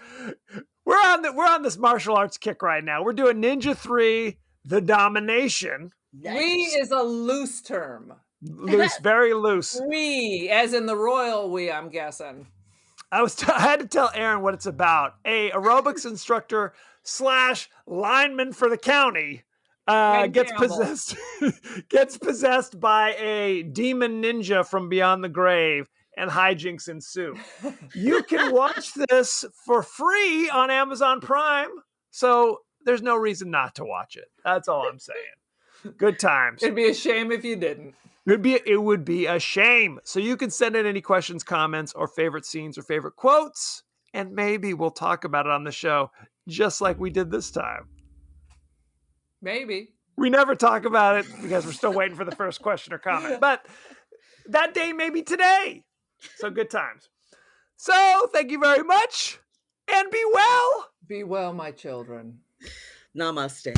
We're on this martial arts kick right now. We're doing Ninja 3, The Domination. We is a loose term. Loose, very loose. We, as in the royal we, I'm guessing. I had to tell Aaron what it's about. A aerobics instructor / lineman for the county gets Campbell. possessed by a demon ninja from beyond the grave, and hijinks ensue. You can watch this for free on Amazon Prime, so there's no reason not to watch it. That's all I'm saying. Good times. It'd be a shame if you didn't. It would be a shame. So you can send in any questions, comments, or favorite scenes or favorite quotes, and maybe we'll talk about it on the show, just like we did this time. Maybe. We never talk about it because we're still waiting for the first question or comment. But that day may be today. So good times. So thank you very much, and be well. Be well, my children. Namaste.